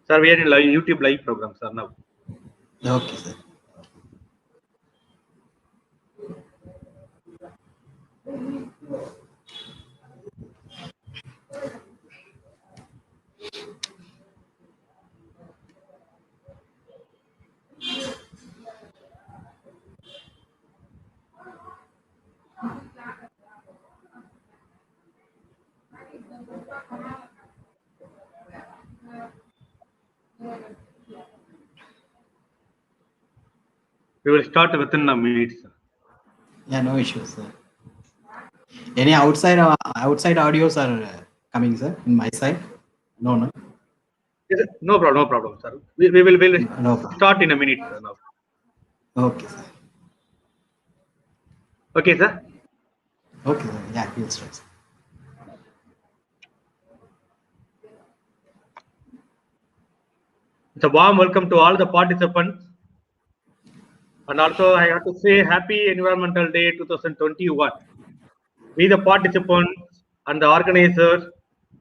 Sir, we are in YouTube live program, sir, now. Okay, sir. We will start within a minute, sir. Yeah, no issues, sir. Any outside audios are coming, sir, in my side? No. No problem, sir. We will no start in a minute, sir, now. Okay, sir. Okay, sir? Okay, sir. Yeah, we'll start, sir. It's a warm welcome to all the participants. And also, I have to say Happy Environmental Day 2021. We, the participants and the organizers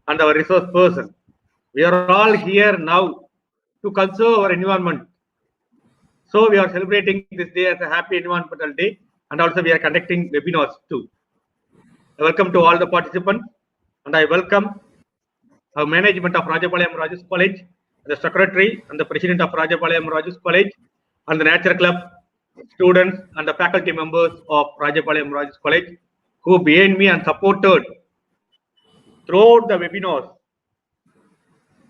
and our resource person, we are all here now to conserve our environment. So we are celebrating this day as a Happy Environmental Day, and also we are conducting webinars too. Welcome to all the participants, and I welcome our management of Rajapalayam Rajas College, the secretary and the president of Rajapalayam Rajas College, and the Nature Club students and the faculty members of Rajapalayam Rajas College who behind me and supported throughout the webinars.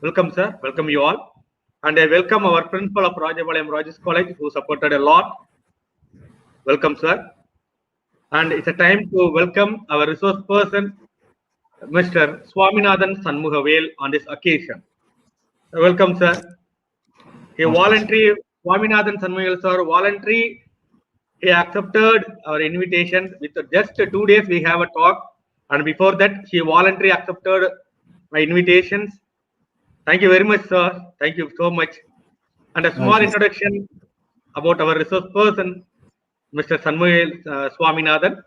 Welcome, sir. Welcome you all. And I welcome our principal of Rajapalayam Rajas College who supported a lot. Welcome, sir. And it's a time to welcome our resource person, Mr. Swaminathan Sanmugavel, on this occasion. Welcome, sir. Swaminathan Sanmugavel, sir, voluntary. He accepted our invitation. With just 2 days, we have a talk. And before that, he voluntarily accepted my invitations. Thank you very much, sir. Thank you so much. And a small introduction about our resource person, Mr. Swaminathan.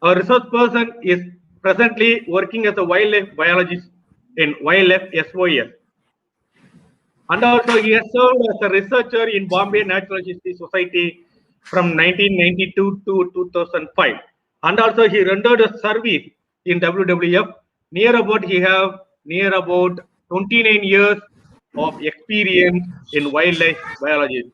Our resource person is presently working as a wildlife biologist in Wildlife SOS. And also he has served as a researcher in Bombay Natural History Society from 1992 to 2005. And also he rendered a service in WWF. He have near about 29 years of experience in wildlife biology.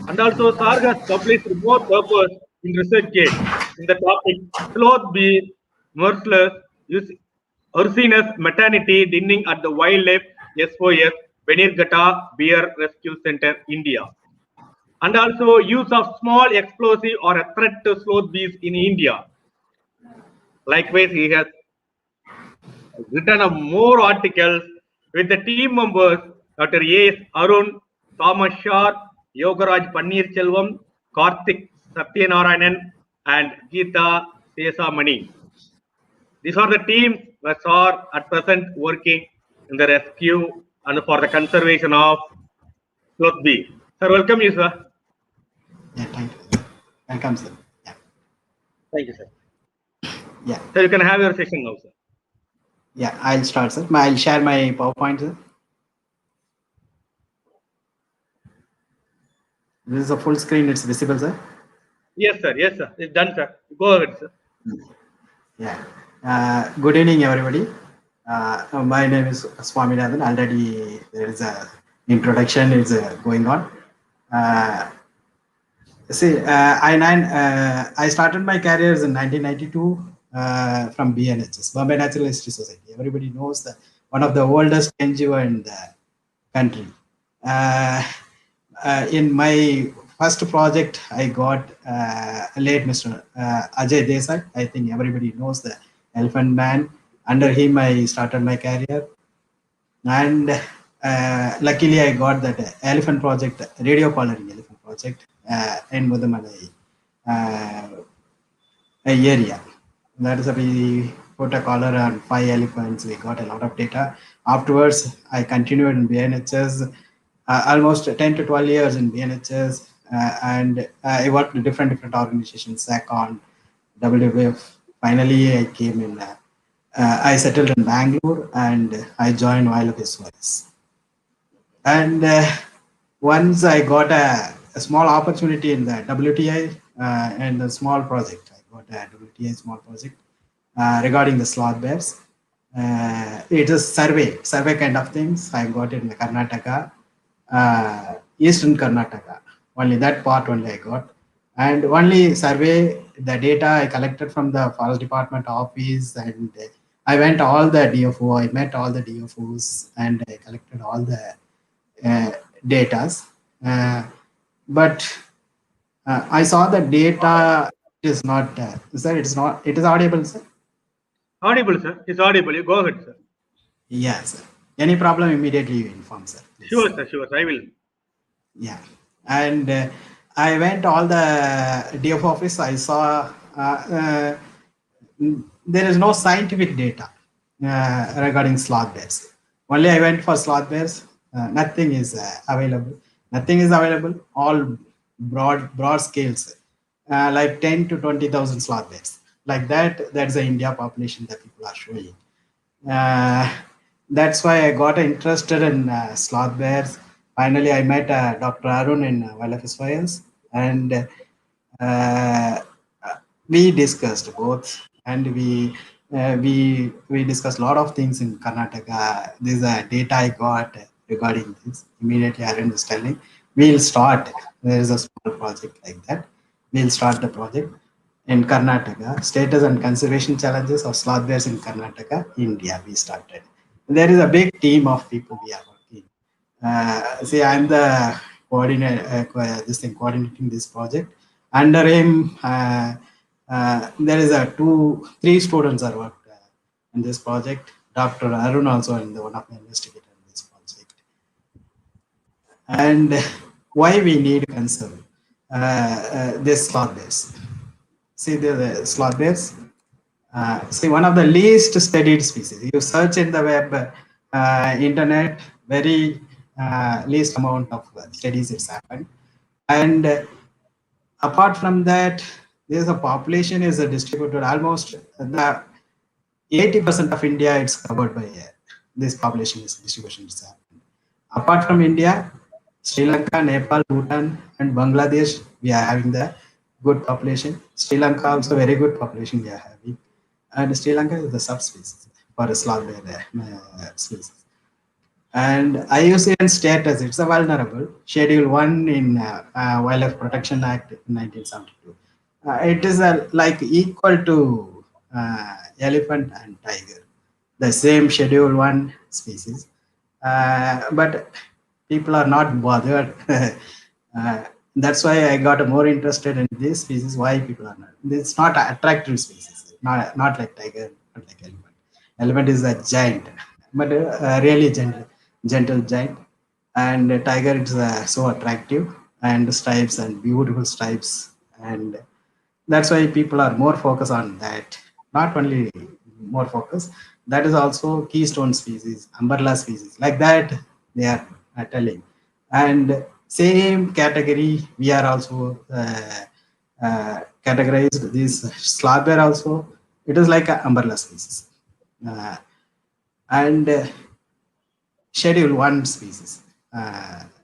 And also Sarg has published more papers in ResearchGate in the topic sloth bear, merciless, ursinus maternity dinning at the Wildlife SOS Venirgata Bear Rescue Center, India. And also use of small explosive or a threat to sloth bees in India. Likewise, he has written more articles with the team members Dr. A.S. Arun, Thomas Shah, Yogaraj Pannirchelvam, Karthik Satyanarayanan, and Geeta Sesamani. These are the teams that are at present working in the rescue and for the conservation of sloth bee. Sir, welcome you, sir. Yeah, thank you. Welcome, sir. Yeah. Thank you, sir. Yeah. So you can have your session now, sir. Yeah, I'll start, sir. I'll share my PowerPoint, sir. This is a full screen. It's visible, sir. Yes, sir. Yes, sir. It's done, sir. Go ahead, sir. Yeah. Good evening, everybody. My name is Swaminathan. Already there is a introduction is going on. I started my career in 1992 from BNHS, Bombay Natural History Society. Everybody knows that one of the oldest NGO in the country. In my first project, I got late Mr. Ajay Desai. I think everybody knows the Elephant Man. Under him, I started my career. And luckily, I got that elephant project, radio collaring elephant project in Mudamalai area. That is we put a collar on 5 elephants. We got a lot of data. Afterwards, I continued in BNHS, almost 10 to 12 years in BNHS, and I worked with different organizations, SACON, WWF. Finally, I came in I settled in Bangalore and I joined WSOS. And once I got a small opportunity in the WTI and a small project. I got a WTI small project regarding the sloth bears. It is survey kind of things. I got it in the Karnataka, Eastern Karnataka. Only that part only I got. And only survey the data I collected from the forest department office, and I went all the DFO. I met all the DFOs and I collected all the uh, datas. But I saw the data is not, sir, it is not, it is audible, sir? Audible, sir. It's audible. You go ahead, sir. Yes, sir. Any problem, immediately you inform, sir. Please. Sure, sir. Sure, sir. I will. Yeah. And I went all the DF office. I saw there is no scientific data regarding sloth bears. Only I went for sloth bears. Nothing is available. Nothing is available. All broad scales, like 10 to 20,000 sloth bears. Like that, that's the India population that people are showing. That's why I got interested in sloth bears. Finally, I met Dr. Arun in WSOS, and uh, we discussed both, and we discussed a lot of things in Karnataka. This data I got regarding this. Immediately, Arun is telling, we'll start. There is a small project like that. We'll start the project in Karnataka. Status and conservation challenges of sloth bears in Karnataka, India. We started. There is a big team of people we are working. See, I'm the coordinating this project. Under him, there is three students are worked in this project. Dr. Arun also in one of the investigators in this project. And why we need conserve this sloth bears? See the sloth bears. See, one of the least studied species. You search in the web, internet, very least amount of studies it's happened. And apart from that, there's a population is distributed almost the 80% of India. It's covered by this population is distribution. Is happened. Apart from India, Sri Lanka, Nepal, Bhutan, and Bangladesh, we are having the good population. Sri Lanka also very good population we are having. And Sri Lanka is the subspecies for a sloth bear species. And IUCN status, it's a vulnerable. Schedule 1 in Wildlife Protection Act 1972. It is like equal to elephant and tiger, the same Schedule 1 species. But people are not bothered. That's why I got more interested in this species. Why people are not? It's not an attractive species. Not like tiger, not like elephant. Elephant is a giant, but really gentle giant. And tiger is so attractive, and stripes and beautiful stripes, and that's why people are more focused on that. Not only more focused, that is also keystone species, umbrella species, like that they are telling. And same category, we are also categorized this sloth bear also. It is like an umbrella species. And Schedule 1 species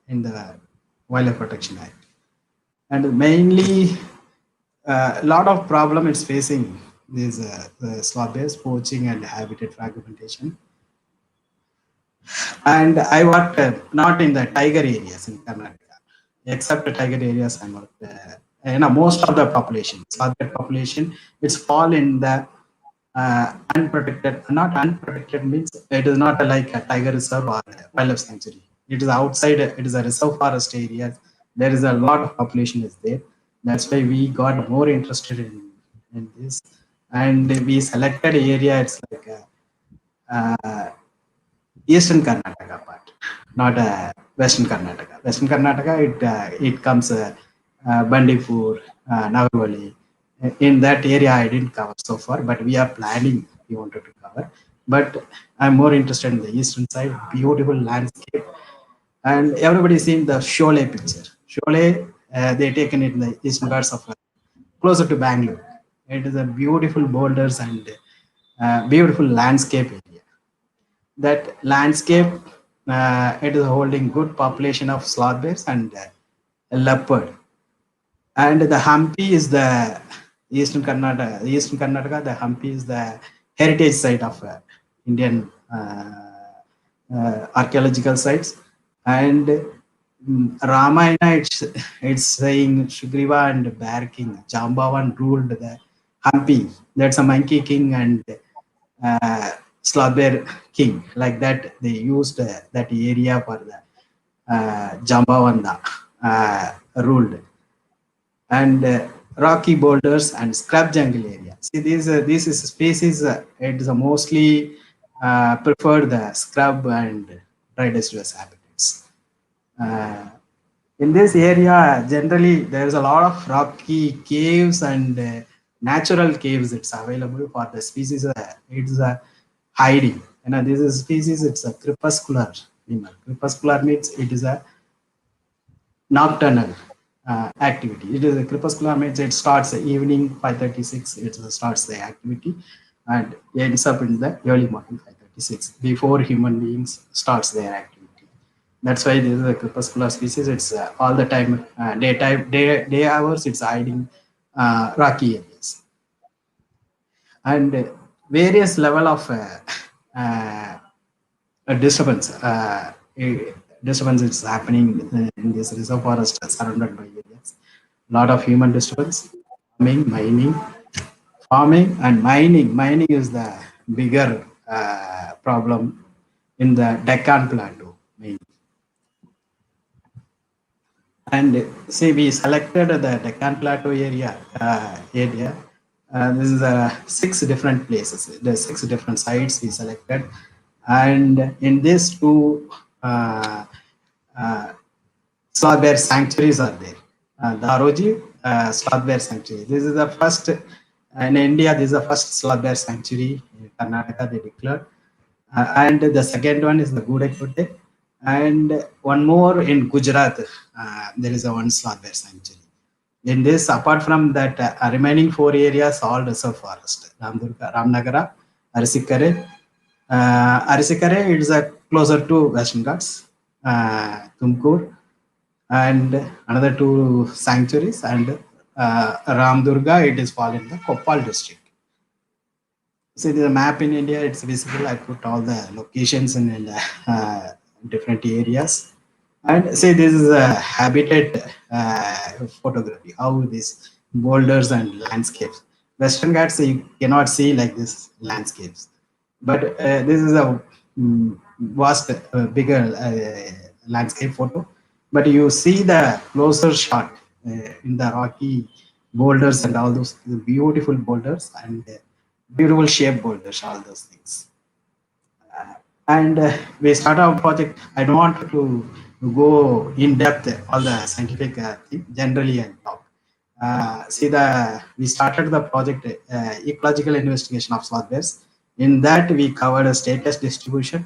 in the Wildlife Protection Act. And mainly, a lot of problem it's facing these sloth bears, poaching and habitat fragmentation. And I worked not in the tiger areas in Karnataka, except the tiger areas I worked. Most of the population, sloth bear population, it's fall in the unprotected. Not unprotected means it is not like a tiger reserve or a wildlife sanctuary. It is outside. It is a reserve forest area. There is a lot of population is there. That's why we got more interested in this, and we selected area. It's like Eastern Karnataka part, not Western Karnataka. Western Karnataka, it comes Bandipur, Nagavali. In that area, I didn't cover so far, but we are planning. We wanted to cover, but I'm more interested in the eastern side. Beautiful landscape, and everybody seen the Sholay picture. Sholay, they taken it in the eastern parts of closer to Bangalore. It is a beautiful boulders and beautiful landscape area. That landscape, it is holding good population of sloth bears and leopard. And the Hampi is the Eastern Karnataka. The Hampi is the heritage site of Indian archaeological sites. And Ramayana, it's saying Sugriva and Bear King Jambavan ruled the Hampi. That's a monkey king and sloth bear king. Like that, they used that area for the Jambavanda ruled. And rocky boulders and scrub jungle area. See, these is species, it is mostly prefer the scrub and dry deciduous habitats. In this area, generally, there is a lot of rocky caves and natural caves. It's available for the species. It's hiding. This is species. It's a crepuscular animal. Crepuscular means it is a nocturnal activity. It is a crepuscular means it starts evening 5:36. It starts the activity and ends up in the early morning 5:36 before human beings starts their activity. That's why this is a crepuscular species. It's all the time day hours. It's hiding rocky areas and various level of disturbance. Disturbance is happening in this reserve forest surrounded by areas. A lot of human disturbance, farming and mining. Mining is the bigger problem in the Decan Plateau mainly. And see, we selected the Decan Plateau area. This is 6 different places. There's 6 different sites we selected, and in these 2 sloth bear sanctuaries are there. The Aroji sloth bear sanctuary. This is the first in India. This is the first sloth bear sanctuary in Karnataka they declared, and the second one is the Gudekote, and one more in Gujarat. There is a one sloth bear sanctuary. In this, apart from that, remaining 4 areas all reserve forest. Ramadurga, Ramnagara, Arasikere. Arasikere is closer to Western Ghats, Tumkur, and another 2 sanctuaries, and Ramdurga, it is fall in the Koppal district. See the map in India, it's visible. I put all the locations in different areas. And see, this is a habitat photography, how these boulders and landscapes. Western Ghats, you cannot see like this landscapes. But this is a vast, bigger landscape photo. But you see the closer shot in the rocky boulders and all those beautiful boulders and beautiful shaped boulders, all those things. And we start our project. I don't want to go in depth all the scientific thing. Generally, I talk. We started the project ecological investigation of sloth bears. In that, we covered a status distribution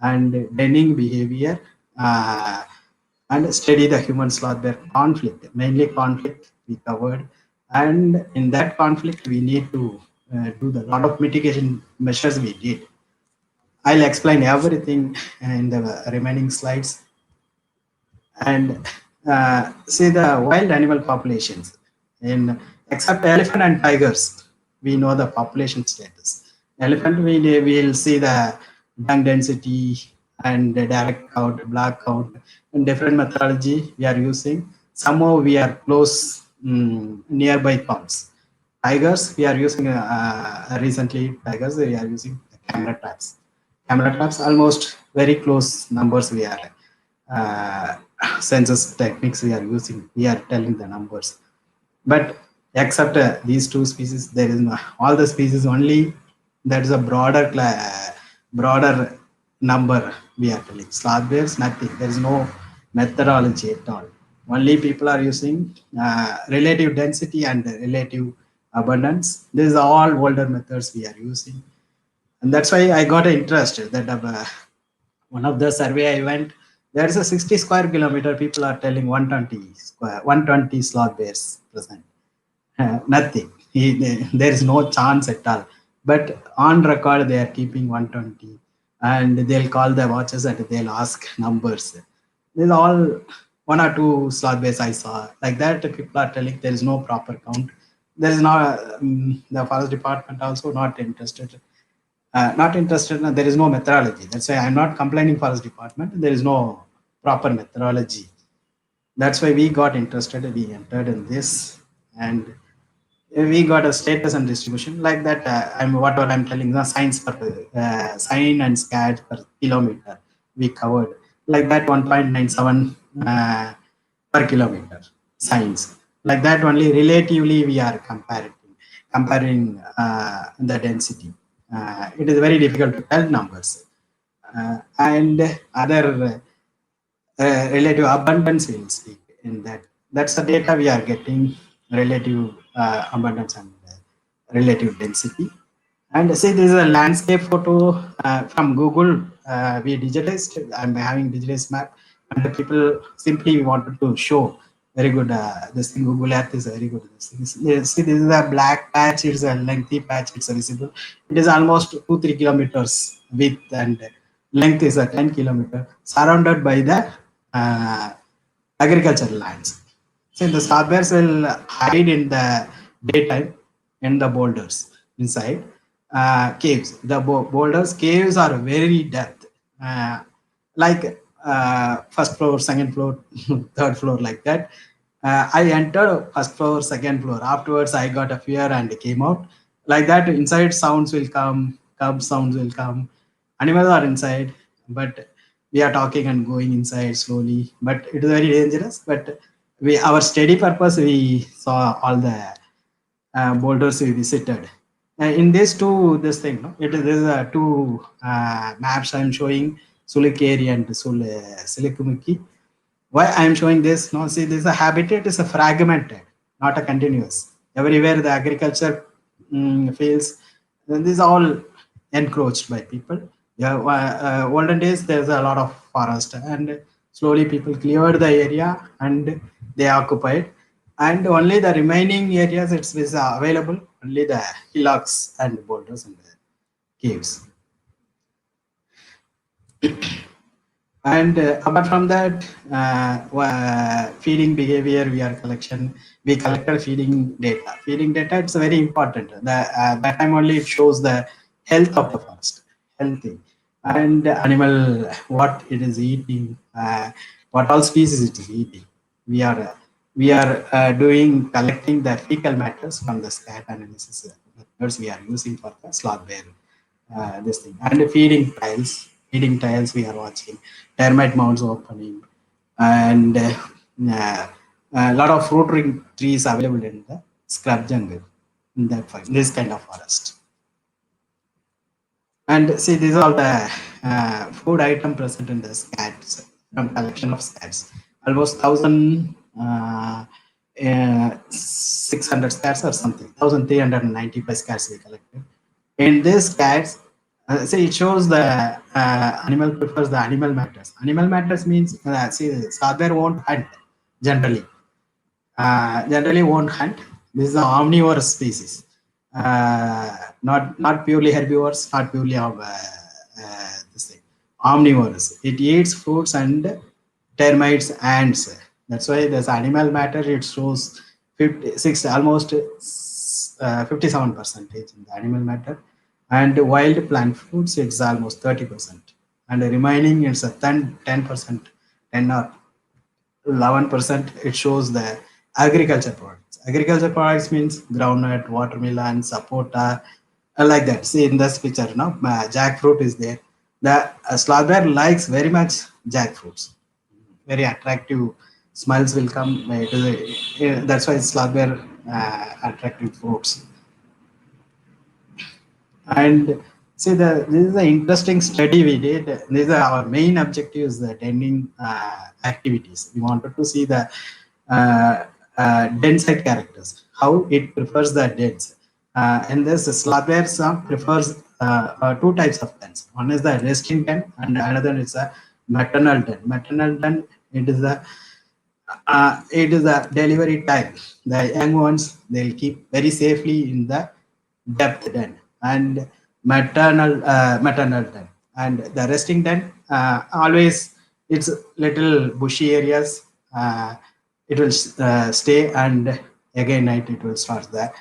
and denning behavior and study the human sloth bear conflict. Mainly conflict we covered, and in that conflict, we need to do the lot of mitigation measures we did. I'll explain everything in the remaining slides. And see the wild animal populations. Except elephant and tigers, we know the population status. Elephant, we will see the dung density and the direct count, black count, and different methodology we are using. Somehow we are close nearby counts. Tigers, we are using recently. Tigers, we are using camera traps. Camera traps, almost very close numbers we are. Census techniques we are using. We are telling the numbers. But except these 2 species, there is no, all the species only. That is a broader number we are telling. Sloth bears, nothing. There is no methodology at all. Only people are using relative density and relative abundance. These are all older methods we are using. And that's why I got interested that one of the survey I went, there is a 60 square kilometer. People are telling 120 sloth bears present. Nothing. There is no chance at all. but on record they are keeping 120, and they'll call the watches and they'll ask numbers. These all one or two slot base I saw like that. People are telling there is no proper count. There is not the forest department also not interested. Not interested. There is no methodology. That's why I'm not complaining forest department. There is no proper methodology. That's why we got interested. We entered in this, and we got a status and distribution like that. Whatever I'm telling the signs per sign and scat per kilometer we covered like that 1.97 per kilometer signs like that. Only relatively we are comparing the density. It is very difficult to tell numbers, and other relative abundance we will speak in that. That's the data we are getting, relative abundance and relative density. And see, this is a landscape photo from Google. We digitized. I'm having digitized map, and the people simply wanted to show very good. This thing Google Earth is very good. This thing. See, this is a black patch. It's a lengthy patch. It's visible. It is almost 2-3 kilometers width, and length is a 10 kilometer, surrounded by the agricultural lands. So the star bears will hide in the daytime in the boulders inside caves. The boulders caves are very depth, like first floor, second floor, third floor, like that. I entered first floor, second floor. Afterwards, I got a fear and came out. Like that, inside sounds will come, cub sounds will come. Animals are inside, but we are talking and going inside slowly. But it is very dangerous. But our study purpose, we saw all the boulders we visited. In this this thing, no? It is two maps I'm showing, Sulekerai and Chilikimukki. Why I am showing this? No, see, this is a habitat is a fragmented, not a continuous. Everywhere the agriculture fields, this is all encroached by people. Yeah, olden days there's a lot of forest, and slowly people cleared the area and they occupied, and only the remaining areas it's available only the hillocks and boulders and the caves. And apart from that, feeding behavior we collected feeding data. Feeding data, it's very important. That time only it shows the health of the forest, healthy, and animal, what it is eating, what all species it is eating. We are doing collecting the fecal matters from the scat analysis methods we are using for the sloth bear. This thing, and feeding tiles we are watching, termite mounds opening, and a lot of fruit trees available in the scrub jungle in this kind of forest. And see, these are all the food item present in the scats from collection of scats. Almost 1,600 scats or something, 1,395 scats we collected. In this scats, see, it shows the animal prefers the animal matters. Animal matters means see, sloth bear won't hunt generally. Generally won't hunt. This is an omnivorous species. Not purely herbivores, not purely this thing. Omnivorous. It eats fruits and termites, ants. That's why this animal matter it shows 56, almost 57% in the animal matter, and wild plant foods it's almost 30%, and the remaining it's a 10%, 10 or 11%. It shows the agriculture products. Agriculture products means groundnut, watermelon, sapota, like that. See in this picture, no, jackfruit is there. The sloth bear likes very much jackfruits. Very attractive smells will come. That's why sloth bear attractive fruits. And see, this is an interesting study we did. This is our main objective is the tending activities. We wanted to see the densite characters, how it prefers the dens. And this sloth bear prefers two types of dens. One is the resting den, and another is a maternal den. Maternal den, it is a delivery time. The young ones they'll keep very safely in the depth den, and maternal den. And the resting den, always it's little bushy areas. It will stay, and again night it will start the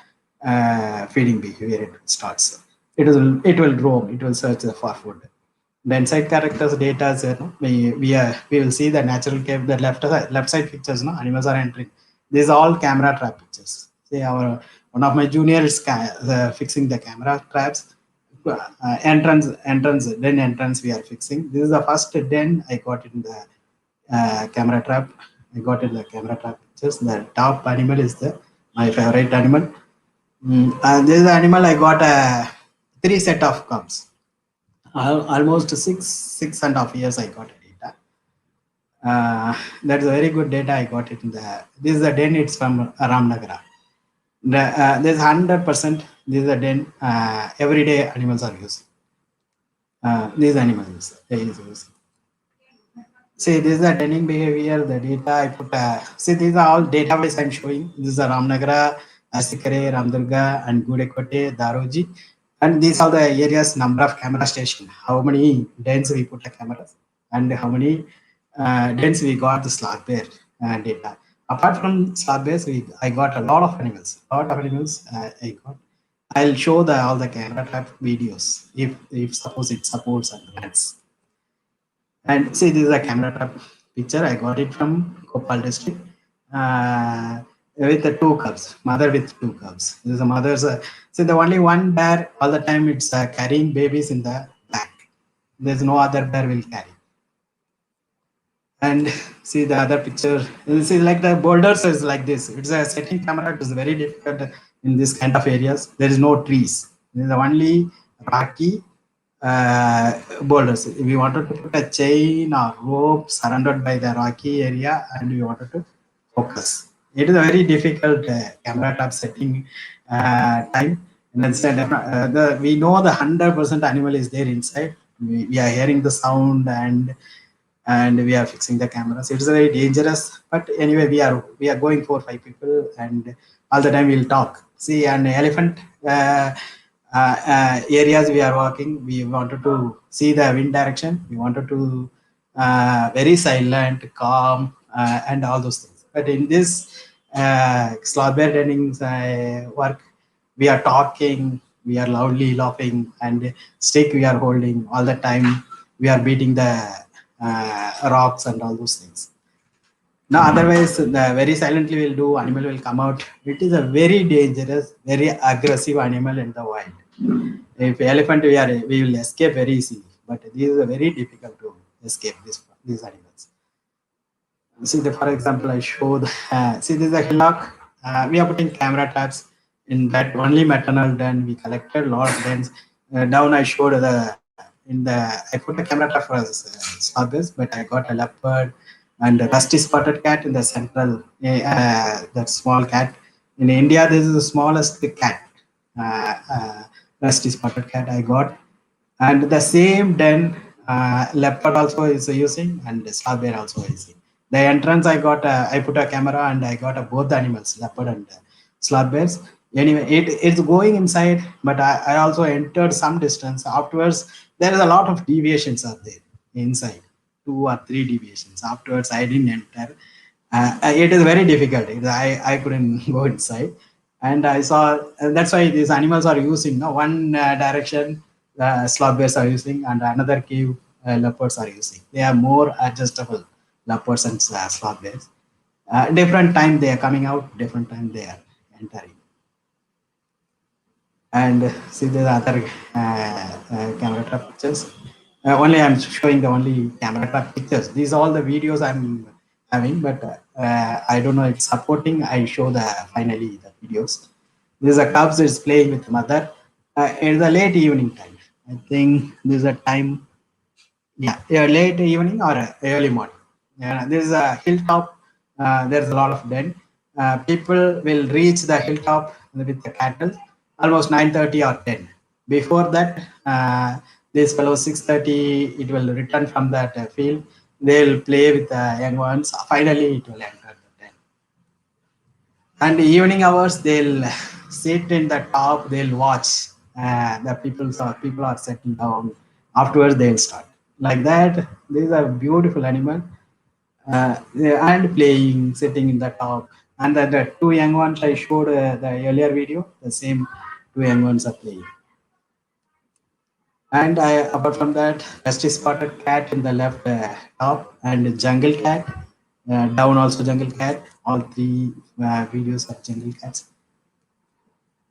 feeding behavior. It starts. It will roam. It will search for food. The inside characters data is we will see the natural cave. The left side pictures, no, animals are entering. These are all camera trap pictures. See, our one of my juniors fixing the camera traps. Entrance entrance we are fixing. This is the first den I got in the camera trap. I got in the camera trap pictures. The top animal is my favorite animal. And this is the animal I got 3 set of cubs. Almost 6.5 years I got data. That's a very good data I got it in the. This is the den. It's from Ramnagara. There's 100%. This is a den. Every day animals are using. These animals they is using. See, this is the denning behavior. The data I put. See, these are all database I'm showing. This is a Ramnagara, Arasikere, Ramadurga, and Gudekote, Daroji. And these are the areas, number of camera station, how many dens we put the cameras, and how many dens we got the slot bear data. Apart from slot bears, I got a lot of animals. I got. I'll show all the camera trap videos if suppose it supports and runs. And see, this is a camera trap picture. I got it from Kopal district. With the 2 cubs, mother with 2 cubs. This is a mother's. See, the only one bear all the time it's carrying babies in the back. There's no other bear will carry. And see the other picture. See, like the boulders is like this. It's a setting camera. It is very difficult in this kind of areas. There is no trees. There is only rocky boulders. If we wanted to put a chain or rope surrounded by the rocky area, and we wanted to focus. It is a very difficult camera trap setting time. And instead, we know the 100% animal is there inside. We are hearing the sound and we are fixing the cameras. It's very dangerous, but anyway, we are going 4 or 5 people, and all the time we'll talk. See, an elephant areas we are walking. We wanted to see the wind direction. We wanted to very silent, calm, and all those things. But in this slot bear dennings work, we are talking, we are loudly laughing, and stick we are holding all the time. We are beating the rocks and all those things. Now, otherwise, very silently will do. Animal will come out. It is a very dangerous, very aggressive animal in the wild. If elephant, we will escape very easily. But this is very difficult to escape these animals. See, for example, I showed. See, this is a hillock. We are putting camera traps in that only maternal den. We collected a lot of dens. Down, I showed I put a camera trap for slobbears, but I got a leopard and a rusty spotted cat in the central. That small cat. In India, this is the smallest cat. Rusty spotted cat I got, and the same den leopard also is using, and slobbear also is using. The entrance I got, I put a camera and I got both the animals, leopard and slobbears. Anyway, it's going inside, but I also entered some distance. Afterwards, there is a lot of deviations are there inside, 2 or 3 deviations. Afterwards, I didn't enter. It is very difficult. I couldn't go inside. And I saw, and that's why these animals are using one direction, slobbears are using, and another cave leopards are using. They are more adjustable, leopards and slobbears. Different time they are coming out, different time they are entering. And see the other camera trap pictures. Only I'm showing the only camera trap pictures. These are all the videos I'm having, but I don't know if it's supporting. I show finally the videos. This is a cubs is playing with mother. In the late evening time. I think this is a time. Yeah, late evening or early morning. This is a hilltop. There's a lot of den. People will reach the hilltop with the cattle almost 9:30 or 10. Before that, this fellow 6:30, it will return from that field. They'll play with the young ones. Finally, it will enter the den. And the evening hours, they'll sit in the top. They'll watch the people are settling down. Afterwards, they'll start like that. These are beautiful animal, and playing, sitting in the top. And the two young ones I showed the earlier video, the same two young ones are playing. And apart from that, rusty spotted cat in the left top, and jungle cat down, also jungle cat. All three videos are jungle cats.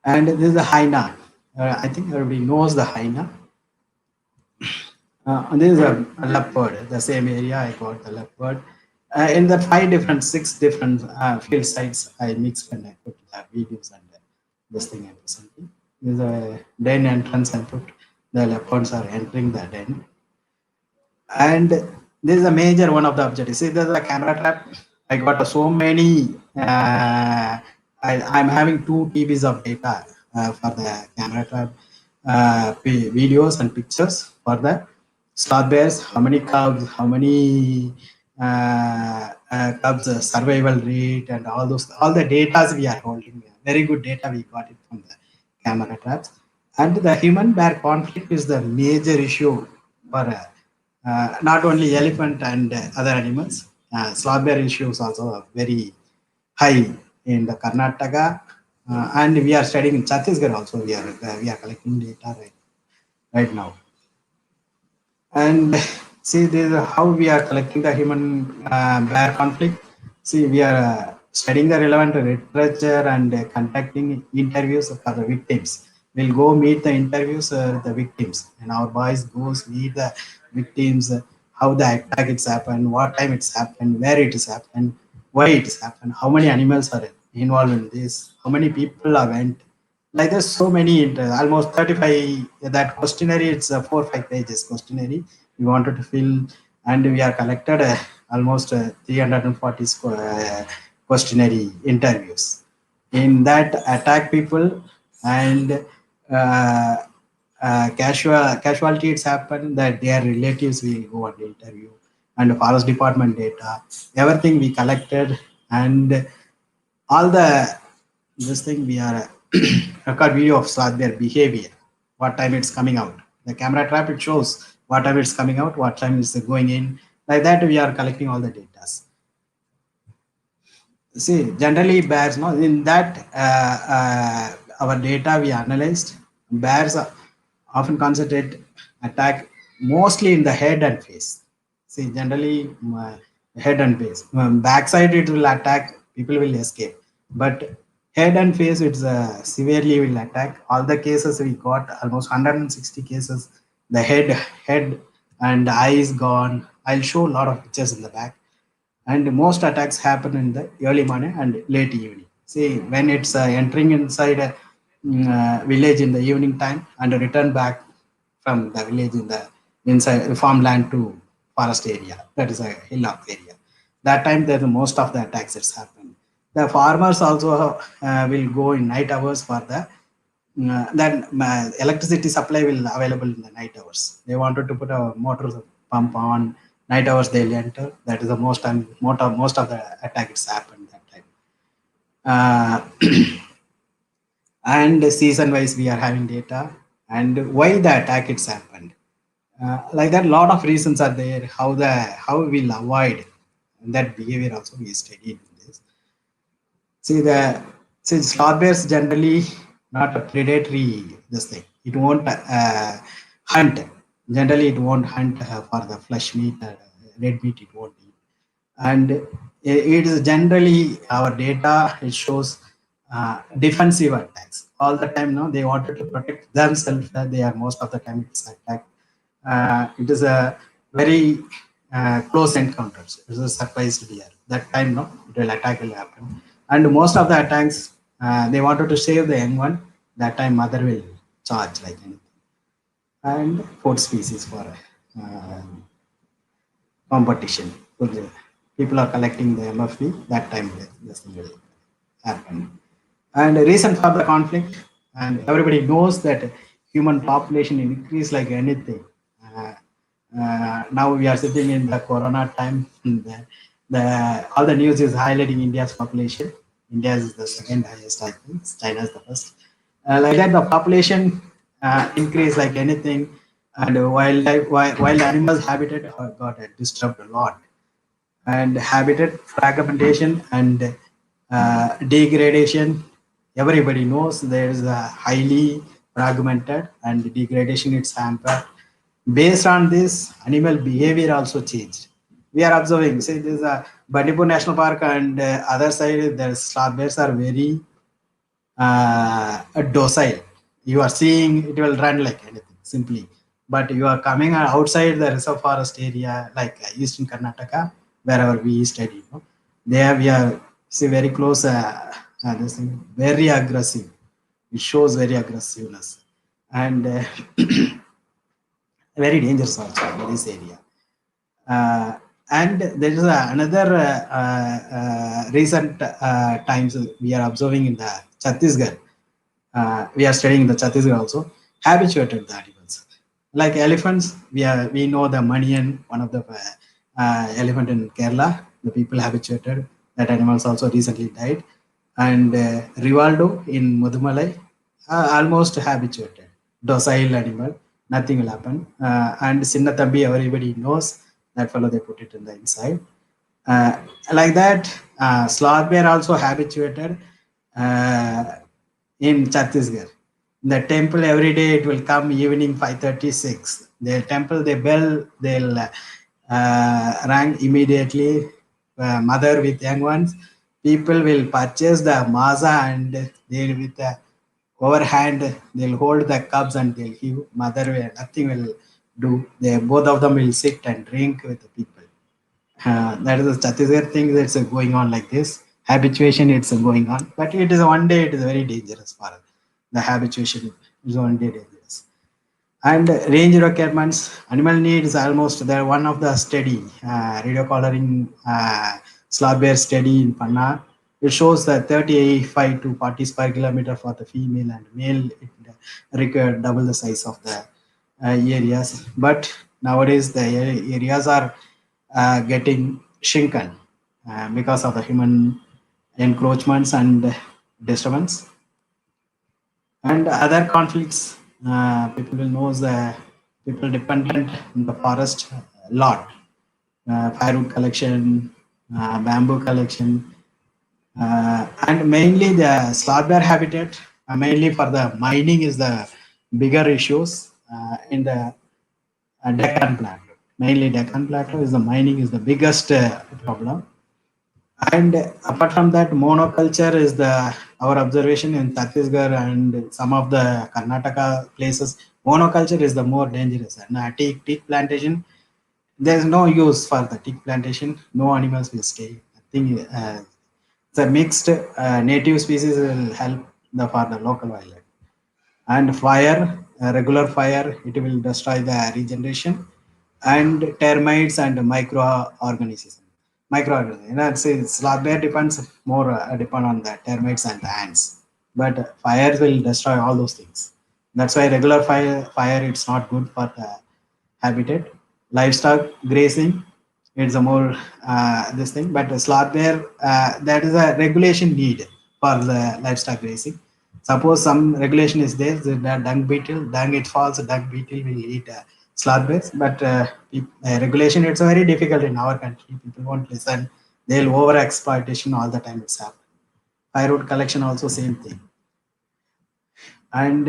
And this is the hyena. I think everybody knows the hyena. And this is a leopard. The same area I got the leopard. In the six different field sites, I mixed and I put the videos and this thing I presented. This is a den entrance and put the leopards are entering the den. And this is a major one of the objectives. See, there's a camera trap. I got so many. I'm having 2 TBs of data for the camera trap videos and pictures for the sloth bears. How many cubs? How many cubs survival rate and all the data we are holding. Very good data we got it from the camera traps. And the human bear conflict is the major issue for not only elephant and other animals. Sloth bear issues also very high in the Karnataka, and we are studying in Chhattisgarh also. We are collecting data right now. And see, this is how we are collecting the human bear conflict. See, we are studying the relevant literature and conducting interviews for the victims. We'll go meet the interviews, the victims, and our boys goes meet the victims, how the attack it's happened, what time it's happened, where it is happened, why it is happened, how many animals are involved in this, how many people are went. Like there's so many, almost 35. That questionnaire, it's 4 or 5 pages questionnaire we wanted to fill, and we are collected almost 340 questionnaire interviews. In that, attack people and casualty it's happened, that their relatives will go and interview, and forest department data, everything we collected, and all this thing we are record video of their behavior, what time it's coming out. The camera trap, it shows what time it's coming out, what time it's going in. Like that, we are collecting all the data. See, generally bears, no, in that our data we analyzed, bears often concentrate attack mostly in the head and face. See, generally head and face. Backside it will attack, people will escape, but head and face, it's severely will attack. All the cases we got, almost 160 cases, the head and eyes gone. I'll show a lot of pictures in the back. And most attacks happen in the early morning and late evening. See, when it's entering inside a village in the evening time and return back from the village in the inside farmland to forest area, that is a hillock area. That time, there's most of the attacks that's happen. The farmers also will go in night hours for the then electricity supply will available in the night hours. They wanted to put a motor pump on night hours, they'll enter. That is the most of the attacks happen that time. And season wise we are having data, and why the attack it's happened. Like that, lot of reasons are there, how we'll avoid that behavior also we studied in this. See, sloth bears generally not a predatory this thing. It won't hunt. Generally, it won't hunt for the flesh meat, red meat. It won't eat, and it is generally our data. It shows defensive attacks all the time. No, they wanted to protect themselves. They are most of the time it's attacked. It is a very close encounters. It is a surprise deer. That time, no, it will attack will happen, and most of the attacks they wanted to save the young one. That time, mother will charge like anything. And fourth species for competition. So people are collecting the MFP. That time, this thing will happen. And the reason for the conflict, and everybody knows that human population increase like anything. Now we are sitting in the corona time. All the news is highlighting India's population. India is the second highest, I think. China is the first. Like that, the population increase like anything, and wild animals habitat got disturbed a lot, and habitat fragmentation and degradation. Everybody knows there is a highly fragmented and degradation it's hampered. Based on this, animal behavior also changed. We are observing, say there's a Bandipur National Park, and other side the sloth bears are very docile. You are seeing it will run like anything simply, but you are coming outside the reserve forest area like eastern Karnataka, wherever we study, you know, there we are see very close, this thing, very aggressive. It shows very aggressiveness, and very dangerous also in this area. And there is another recent times we are observing in the Chhattisgarh. We are studying the Chhattisgarh also, habituated the animals. Like elephants, we know the Manian, one of the elephant in Kerala. The people habituated. That animals also recently died. And Rivaldo in Mudumalai, almost habituated, docile animal. Nothing will happen. And Sinnatambi, everybody knows that fellow. They put it in the inside. Like that, sloth bear also habituated. In Chhattisgarh. The temple every day it will come evening 5:36. The temple, the bell, they'll rang immediately. Mother with young ones, people will purchase the maza, and they with the overhand they'll hold the cups and they'll give. Mother will nothing will do. They both of them will sit and drink with the people. That is the Chhattisgarh thing that's going on like this. Habituation, it's going on, but it is one day it is very dangerous for the habituation. Is one day dangerous. And range requirements, animal needs almost there. One of the study, radio collaring sloth bear study in Panna, it shows that 35 to 40 per kilometer for the female, and male it required double the size of the areas. But nowadays the areas are getting shrunken because of the human encroachments and disturbance and other conflicts. People will know the people dependent in the forest a lot. Firewood collection, bamboo collection, and mainly the sloth bear habitat. Mainly for the mining is the bigger issues in the Deccan Plateau. Mainly Deccan Plateau is the mining is the biggest problem. And apart from that, monoculture is the our observation in Chhattisgarh and some of the Karnataka places. Monoculture is the more dangerous. And teak plantation, there is no use for the teak plantation. No animals will stay. I think the mixed native species will help for the local wildlife. And fire, regular fire, it will destroy the regeneration, and termites and microorganisms. Microorganisms. You know, say sloth bear depends more depend on the termites and the ants, but fires will destroy all those things. That's why regular fire it's not good for the habitat. Livestock grazing, it's a more this thing, but the sloth bear that is a regulation need for the livestock grazing. Suppose some regulation is there, the dung beetle, dung it falls, dung beetle will eat sloth bears, but regulation it's very difficult in our country. People won't listen. They'll over exploitation all the time. It's happening. Firewood collection also same thing. And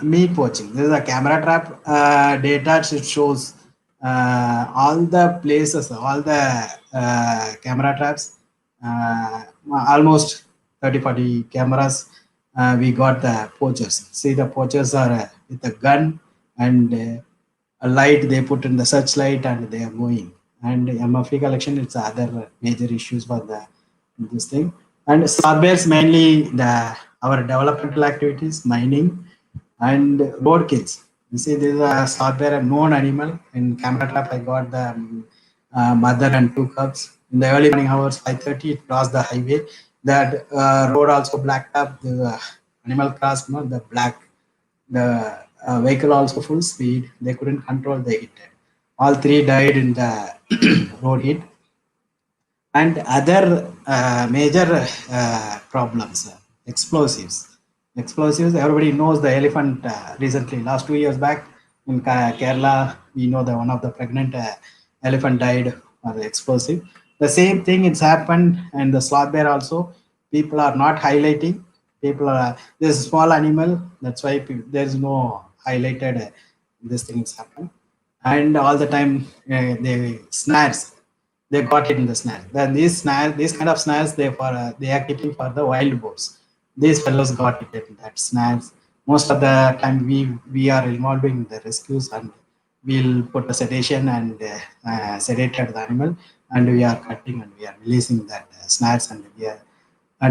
meat poaching. This is a camera trap data. It shows all the places, all the camera traps, almost 30-40 cameras. We got the poachers. See, the poachers are with a gun and a light they put in the searchlight and they are going. And MFE collection, it's other major issues for the this thing. And sloth bears mainly the our developmental activities, mining and road kills. You see, this is a sloth bear, a known animal. In camera trap, I got the mother and two cubs. In the early morning hours, 5:30, it crossed the highway. That road also blacked up. The animal crossed, no, the black. The vehicle also full speed. They couldn't control. They hit it. All three died in the road hit. And other major problems, explosives. explosives. Everybody knows the elephant. Recently, last 2 years back in Kerala, we know that one of the pregnant elephant died or the explosive. The same thing it's happened, and the sloth bear also. People are not highlighting. People are this small animal. That's why there's no highlighted. This thing has happened, and all the time they snares. They got it in the snare. Then these kind of snares, they are keeping for the wild boars. These fellows got it in that snares. Most of the time, we are involving in the rescues, and we'll put a sedation and sedated the animal, and we are cutting and we are releasing that snares, and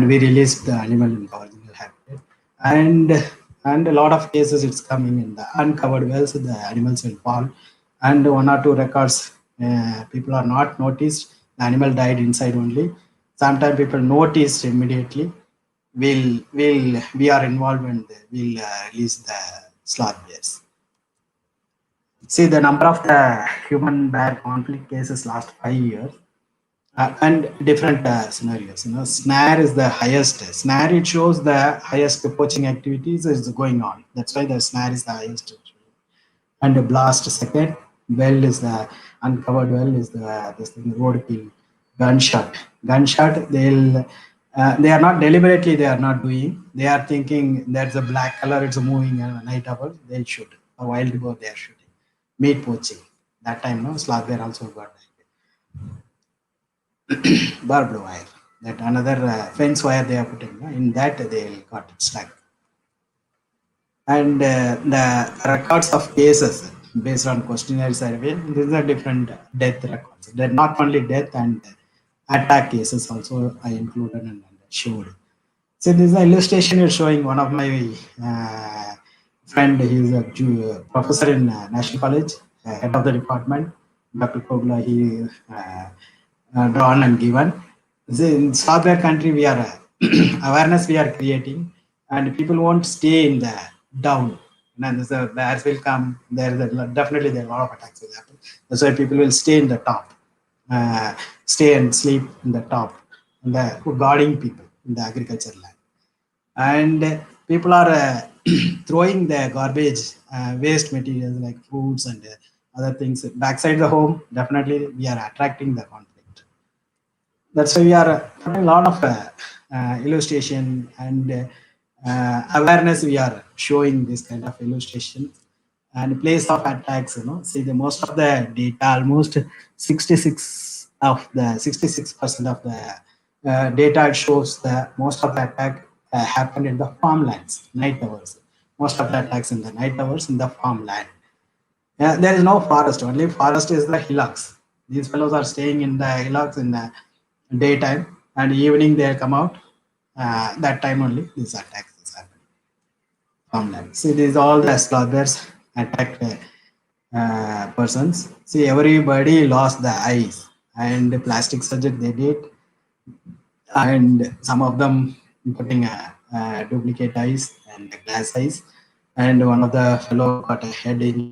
we release the animal in the original habitat. And and a lot of cases it's coming in the uncovered wells. The animals will fall, and one or two records people are not noticed. The animal died inside only. Sometimes people noticed immediately. We are involved and we'll release the sloth bears. See the number of the human bear conflict cases last 5 years. And different scenarios. Snare is the highest. Snare, it shows the highest poaching activities is going on. That's why the snare is the highest. And the blast second. Well is the uncovered well is the this thing, roadkill. Gunshot. They are not deliberately. They are not doing. They are thinking there's a black color. It's moving night hours. They shoot. A wild boar they are shooting. Meat poaching. That time, no sloth bear also got barbed wire. That another fence wire they are putting. In that they got stuck. And the records of cases based on questionnaire survey, these are different death records. They're not only death and attack cases also I included and showed. So this is an illustration you're showing one of my friend. He's a professor in National College, head of the department. Dr. Kogla, he drawn and given. In software country, we are awareness we are creating, and people won't stay in the down. And the bears will come. Definitely there are a lot of attacks will happen. That's why people will stay in the top, stay and sleep in the top, and the guarding people in the agriculture land. And people are throwing the garbage, waste materials like foods and other things backside the home. Definitely, we are attracting the conflict. That's why we are putting a lot of illustration and awareness. We are showing this kind of illustration and place of attacks. See the most of the data, almost 66% of the data shows that most of the attack happened in the farmlands, night hours. Most of the attacks in the night hours in the farmland. There is no forest. Only forest is the hillocks. These fellows are staying in the hillocks in the daytime, and evening they come out. That time only these attacks is happening. Farmland. See, these all the sloth bears attacked persons. See, everybody lost the eyes, and plastic surgery they did, and some of them putting duplicate eyes and glass eyes, and one of the fellow got a head injury.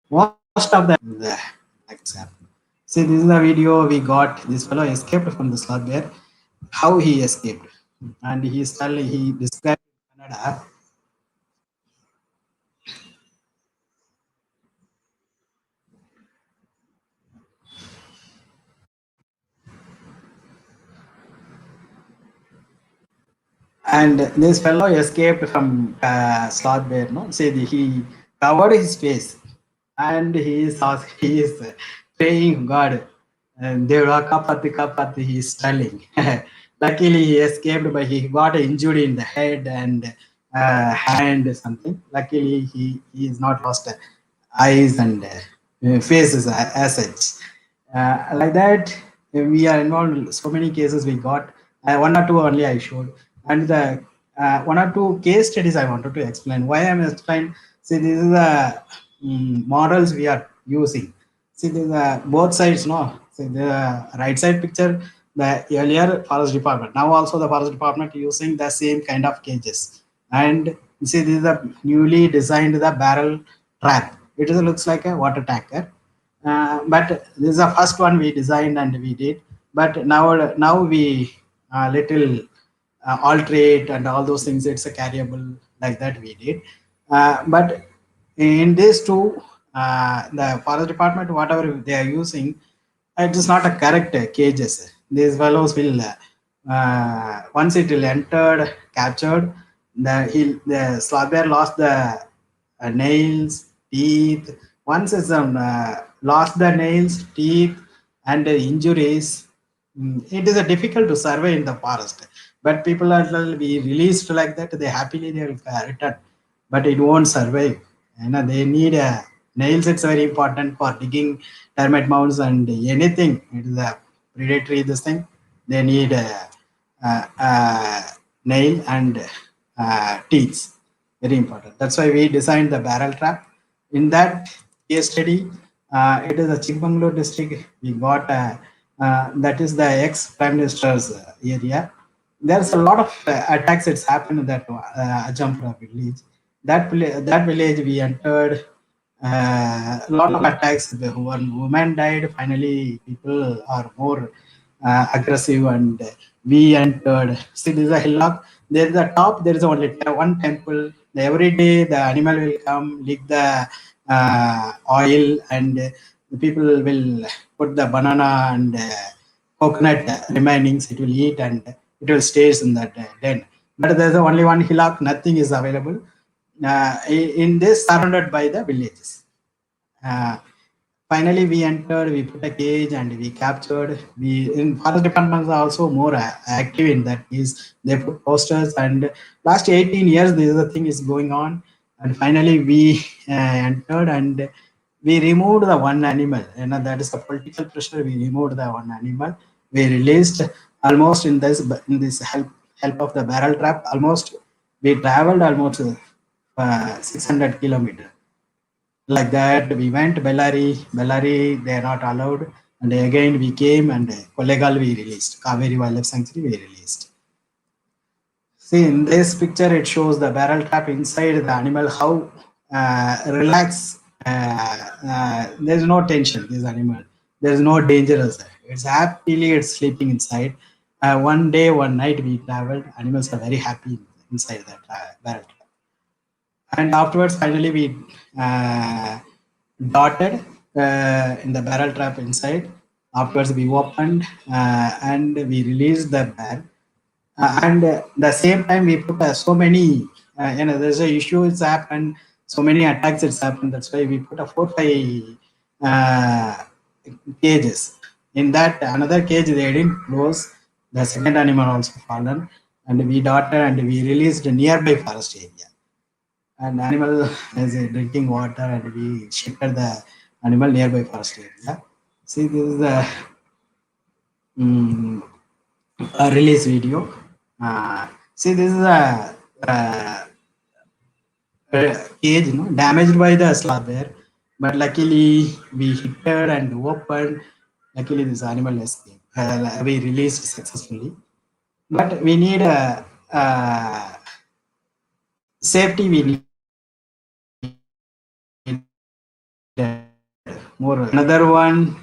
Most of the attacks happened. See, this is the video we got. This fellow escaped from the sloth bear. How he escaped, and he described Canada. And this fellow escaped from sloth bear. No, see, he covered his face, and he is praying God, and they were kapati. He is telling. Luckily, he escaped, but he got an injury in the head and hand something. Luckily, he is not lost eyes and faces as such. Like that, we are involved in so many cases we got. One or two only I showed. And the one or two case studies I wanted to explain. Why I'm explaining, see, this is the models we are using. See, there's both sides, no? See, the right side picture, the earlier forest department. Now also the forest department using the same kind of cages. And you see, this is the newly designed the barrel trap. It looks like a water tanker. But this is the first one we designed and we did. But now we little alterate and all those things. It's a carryable like that we did. But in this too, the forest department, whatever they are using, it is not a correct cages. These fellows will once it will entered, captured, the slug bear lost the nails, teeth. Once it's lost the nails, teeth, and injuries, it is difficult to survey in the forest. But people will be released like that. They happily they will return, but it won't survive. They need nails. It's very important for digging termite mounds and anything. It is a predatory this thing. They need nail and teeth. Very important. That's why we designed the barrel trap. In that case study, it is a Chikmagalur district. We got that is the ex Prime Minister's area. There's a lot of attacks. It's happened in that Ajampura village. That village we entered. A lot of attacks. When women died, finally people are more aggressive, and we entered. See, this is a hillock. There is a top. There is only one temple. Every day the animal will come, lick the oil, and the people will put the banana and coconut remainings. It will eat and it will stays in that den. But there's only one hillock. Nothing is available. In this, surrounded by the villages. Uh, Finally, we entered, we put a cage and we captured. We in forest departments are also more active in that is they put posters, and last 18 years this is the thing is going on. And finally we entered and we removed the one animal, and that is the political pressure. We removed the one animal. We released almost in this help of the barrel trap. Almost we traveled almost 600 kilometers like that. We went Bellary, they are not allowed, and again we came, and Kollegal we released, Kaveri Wildlife Sanctuary we released. See, in this picture it shows the barrel trap inside the animal, how relax, there's no tension, this animal, there's no dangerous, it's happily it's sleeping inside. One day, one night we traveled, animals are very happy inside that barrel trap. And afterwards, finally, we dotted in the barrel trap inside. Afterwards, we opened and we released the bear. And the same time, we put so many, there's a issue it's happened, so many attacks it's happened. That's why we put a 4-5 cages. In that, another cage they didn't close. The second animal also fallen. And we dotted and we released a nearby forest area. And animal is drinking water, and we shifted the animal nearby forest area. See, this is the a release video. See, this is a cage, damaged by the slab bear, but luckily we hit it and opened. Luckily, this animal escaped. We released successfully, but we need a safety. We need more. Another one,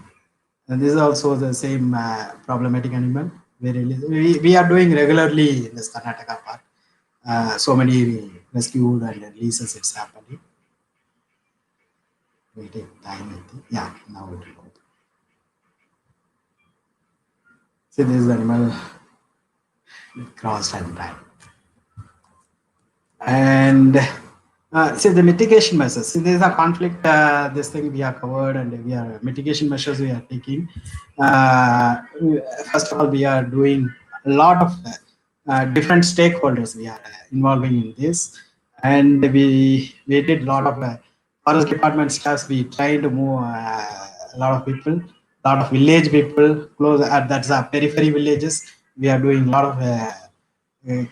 and this is also the same problematic animal. We are doing regularly in this Karnataka park. So many rescued and releases it's happening. We take time, I think. Yeah, now it will go. See, this animal crossed and died. And see the mitigation measures. See, there is a conflict. This thing we are covered, and we are mitigation measures we are taking. First of all, we are doing a lot of different stakeholders. We are involving in this, and we did a lot of forest department staffs. We try to move a lot of people, a lot of village people close. That's our periphery villages. We are doing a lot of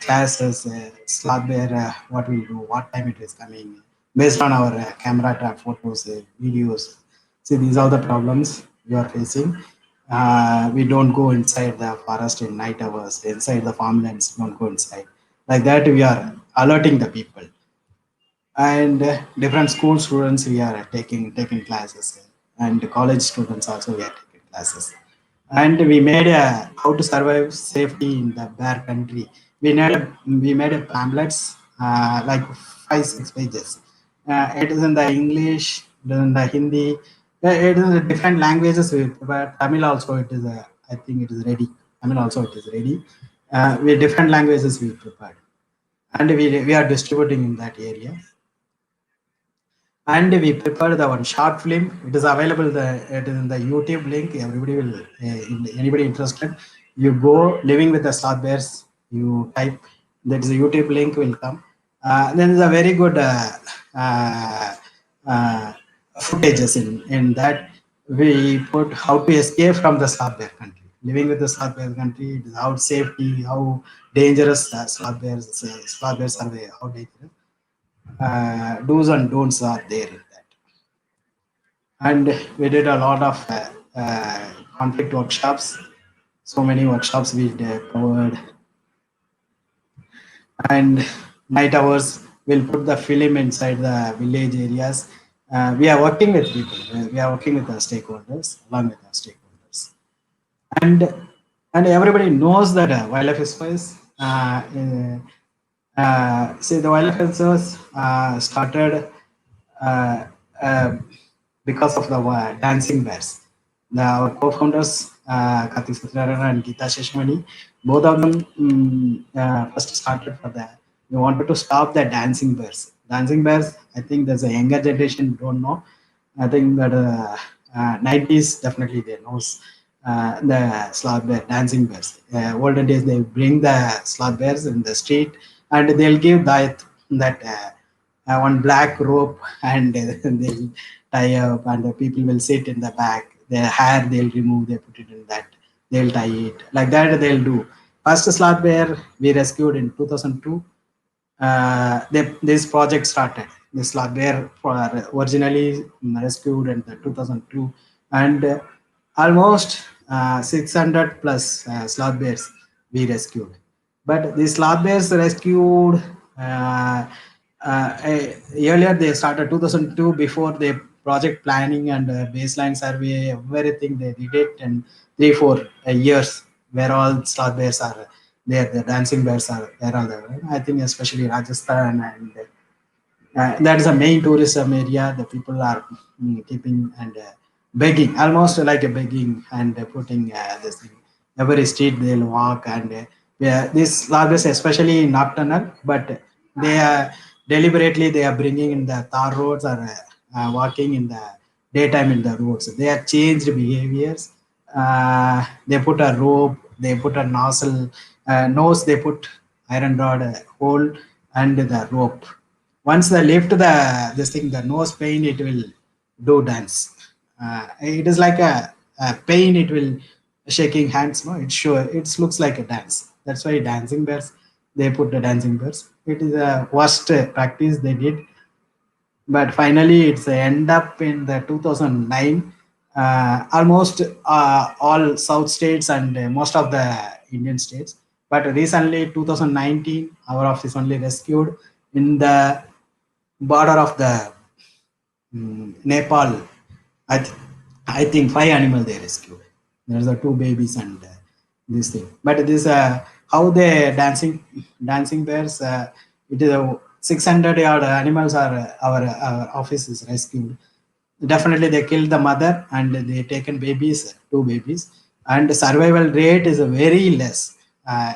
classes, slab bear, what we'll do, what time it is coming, based on our camera trap photos, videos. See, these are the problems we are facing. We don't go inside the forest in night hours, inside the farmlands, don't go inside. Like that, we are alerting the people. And different school students, we are taking classes, and college students also we are taking classes. and we made a how to survive safety in the bear country. We made a pamphlets like 5-6 pages. It is in the English, it is in the Hindi, it is in different languages. But Tamil also it is. I think it is ready. Tamil also it is ready. With different languages we prepared, and we are distributing in that area. And we prepared the one short film. It is available. It is in the YouTube link. Everybody will, anybody interested, you go living with the sloth bears. You type. That is a YouTube link will come. Then there's a very good uh, uh, footages in that. We put how to escape from the sloth bear country. Living with the sloth bear country, it is how safety, how dangerous sloth bears are. How dangerous do's and don'ts are there in that. And we did a lot of conflict workshops. So many workshops we covered. And night hours, we'll put the film inside the village areas. We are working with people. We are working with the stakeholders, along with the stakeholders. And everybody knows that wildlife SOS. See, the wildlife SOS started uh, uh, because of the dancing bears. Our co-founders, Karthik Satyanarayana and Geeta Sheshmani, both of them first started for that. We wanted to stop the dancing bears. Dancing bears, I think there's a younger generation don't know. I think that 90s definitely they knows the sloth bear, dancing bears. Olden days they bring the sloth bears in the street and they'll give that one black rope and they'll tie up and the people will sit in the back. Their hair they'll remove, they put it in that, they'll tie it like that. They'll do. First sloth bear we rescued in 2002. This project started. This sloth bear originally rescued in the 2002, and almost 600 plus sloth bears we rescued. But these sloth bears rescued earlier. They started 2002 before the project planning and baseline survey. Everything they did it in 3-4 years, where all sloth bears are there. The dancing bears are there. All there. I think especially Rajasthan and that is a main tourism area. The people are keeping and begging, almost like a begging and putting this thing. Every street they'll walk and this largest, especially nocturnal, but they are deliberately they are bringing in the tar roads or walking in the daytime in the roads. They have changed behaviors. They put a rope, they put a nozzle, nose, they put iron rod hole and the rope. Once they lift this thing, the nose pain, it will do dance. It is like a pain. It will shaking hands. No, it sure it looks like a dance. That's why dancing bears. They put the dancing bears. It is a worst practice they did, but finally it's end up in the 2009. Almost all South states and most of the Indian states. But recently, 2019, our office only rescued in the border of the Nepal. I think 5 animals they rescued. There's a 2 babies and this thing. But this how the dancing bears. It is a 600 odd animals are our office is rescued. Definitely they killed the mother and they taken babies, 2 babies, and the survival rate is a very less.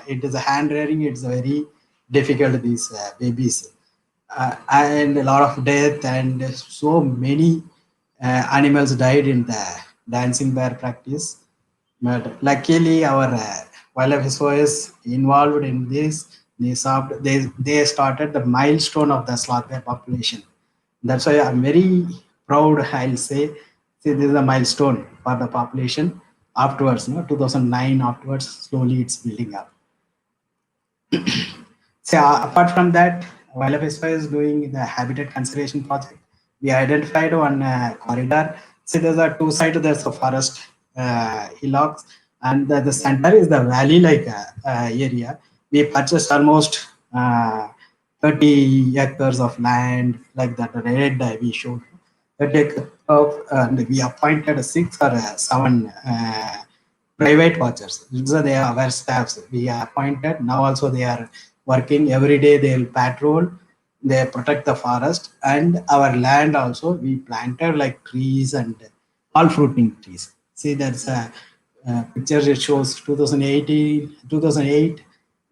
It is a hand rearing. It's very difficult. These babies and a lot of death and so many animals died in the dancing bear practice. But luckily, our wildlife SOS involved in this. They started the milestone of the sloth bear population. That's why I'm very proud. I'll say, see, this is a milestone for the population. Afterwards, 2009 afterwards, slowly it's building up. So apart from that, wildlife SOS is doing the habitat conservation project. We identified one corridor. See, there's a two sides. There's a forest hillocks, and the center is the valley-like area. We purchased almost 30 acres of land, like that red we showed. And we appointed 6 or 7 private watchers. So they are our staffs. We are appointed. Now also they are working every day. They will patrol. They protect the forest and our land also. We planted like trees and all fruiting trees. See, that's a picture. It shows 2018, 2008.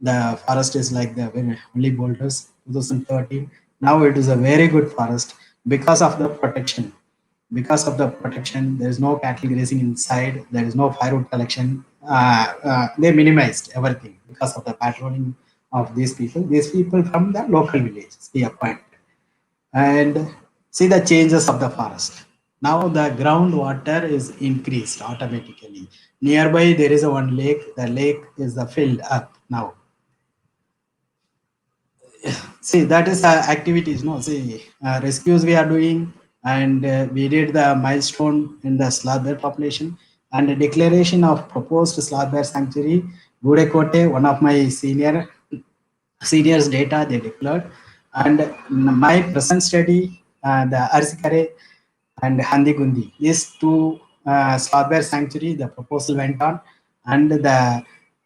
The forest is like the only boulders. 2013. Now it is a very good forest because of the protection. Because of the protection, there is no cattle grazing inside. There is no firewood collection. They minimized everything because of the patrolling of these people. These people from the local villages we appointed, and see the changes of the forest. Now the groundwater is increased automatically. Nearby there is a one lake. The lake is filled up now. See, that is activities, no? See, rescues we are doing, and we did the milestone in the sloth bear population and the declaration of proposed sloth bear sanctuary. Gudekote, one of my seniors data they declared, and my present study, the Arasikere and Handigundi is to sloth bear sanctuary. The proposal went on, and the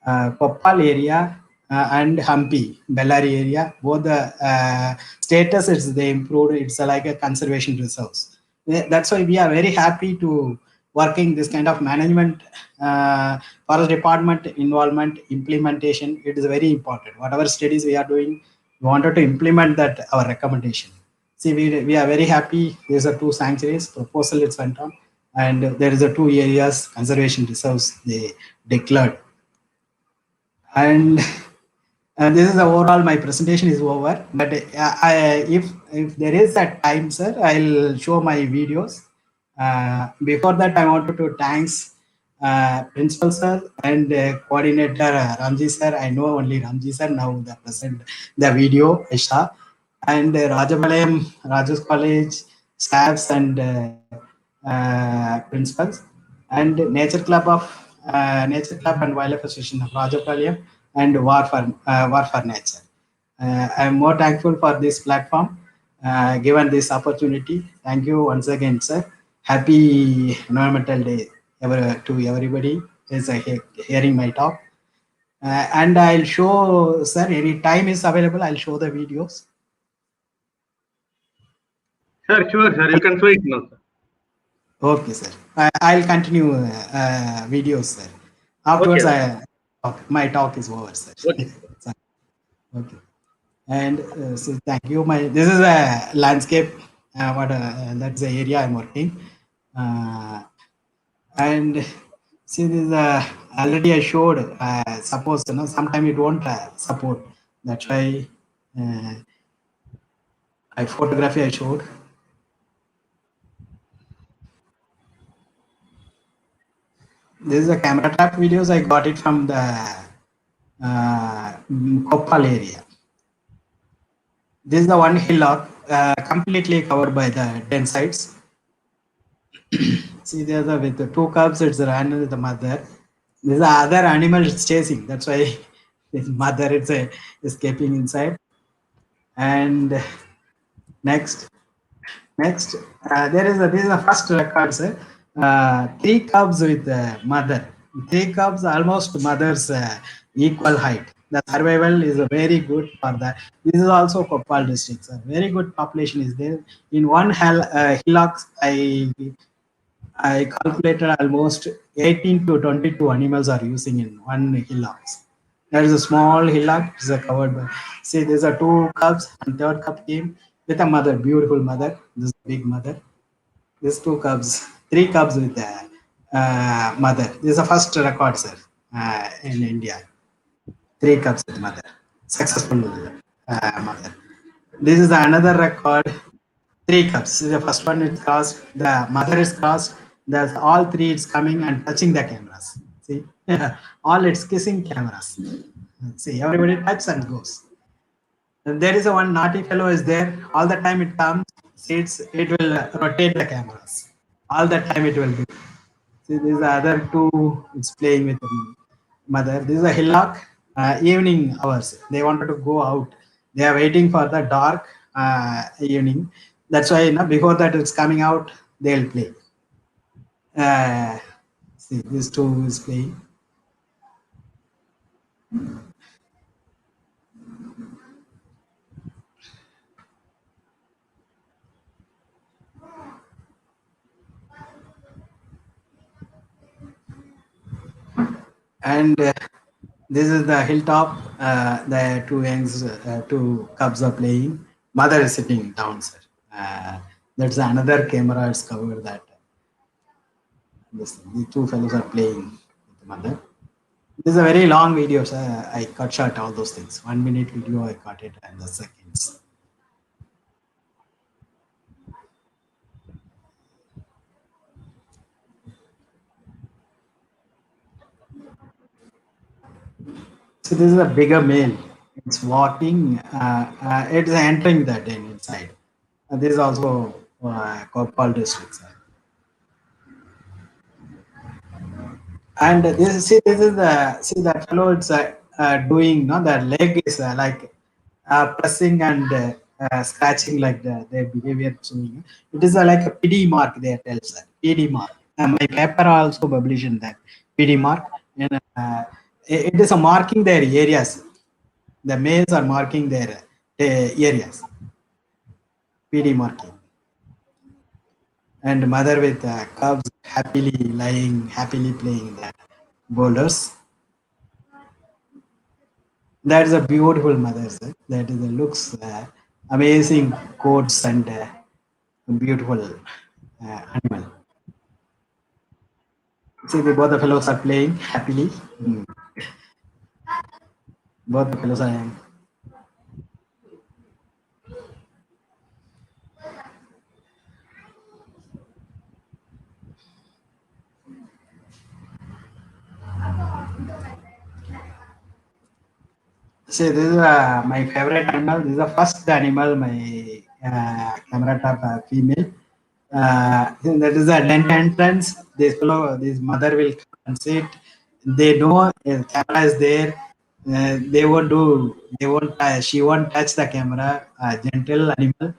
Koppal area and Hampi, Bellary area, both the status is they improved. It's like a conservation reserves. That's why we are very happy to working this kind of management, forest department involvement, implementation. It is very important. Whatever studies we are doing, we wanted to implement that our recommendation. See, we are very happy. There's a two sanctuaries proposal. It's went on, and there is a two areas conservation reserves they declared. And this is the overall. My presentation is over. But if there is a time, sir, I'll show my videos. Before that, I wanted to thanks principal sir and coordinator Ramji sir. I know only Ramji sir now. The present the video I saw, and Rajapalayam Rajas College staffs and principals, and Nature Club and Wildlife Association of Rajapalayam and War for Nature. I am more thankful for this platform, given this opportunity. Thank you once again, sir. Happy Environmental Day to everybody is hearing my talk. And I'll show, sir, any time is available, I'll show the videos. Sure, sir. You can show it now, sir. Okay, sir. I'll continue videos, sir. Afterwards, Okay. My talk is over, sir. Okay. Okay. And so thank you. This is a landscape. That's the area I'm working. And see, this already I showed. Suppose sometime it won't support. That's why photography I showed. This is a camera trap videos. I got it from the Koppal area. This is the one hillock completely covered by the densites. See, there's with the two cubs, it's the random with the mother. There's the other animal it's chasing. That's why this mother it's escaping inside. And next, this is the first record, sir. Three cubs with the mother. Three cubs almost mother's equal height. The survival is very good for that. This is also Koppal district, sir. Very good population is there. In one hillock, I calculated almost 18 to 22 animals are using in one hillock. There is a small hillock, it is covered by. See, there's a two cubs, and third cub came with a mother, beautiful mother. This big mother. These two cubs, three cubs with a mother. This is the first record, sir, in India. Three cubs with mother, successful mother. This is another record. Three cubs. The first one is crossed. The mother is crossed. There's all three. It's coming and touching the cameras. See, all it's kissing cameras. See, everybody touches and goes. And there is a one naughty fellow is there. All the time it comes. It will rotate the cameras. All the time it will do. See, these are other two. It's playing with the mother. This is a hillock. Evening hours. They wanted to go out. They are waiting for the dark evening. That's why before that it's coming out, they'll play. See, these two is playing. And this is the hilltop. The two youngs, two cubs are playing. Mother is sitting down, sir. That's another camera is covered that. The two fellows are playing with the mother. This is a very long video, sir. I cut short all those things. 1 minute video, I cut it in the seconds. So this is a bigger male. It's walking. It's entering the den inside. This is also Kopal district, sir. And this is the that fellow it's doing no the leg is like pressing and scratching like their behavior showing. It is like a PD mark there tells that PD mark. My paper also published in that PD mark, and it is a marking their areas. The males are marking their areas. PD marking. And mother with cubs happily lying, happily playing that boulders. That is a beautiful mother, sir. That is looks amazing coats and beautiful animal. See, both the fellows are playing happily. Both the fellows are. See, this is my favorite animal. This is the first animal my camera top female. That is a den entrance. This mother will come and sit. They know camera is there. They won't do. They won't. She won't touch the camera. Gentle animal.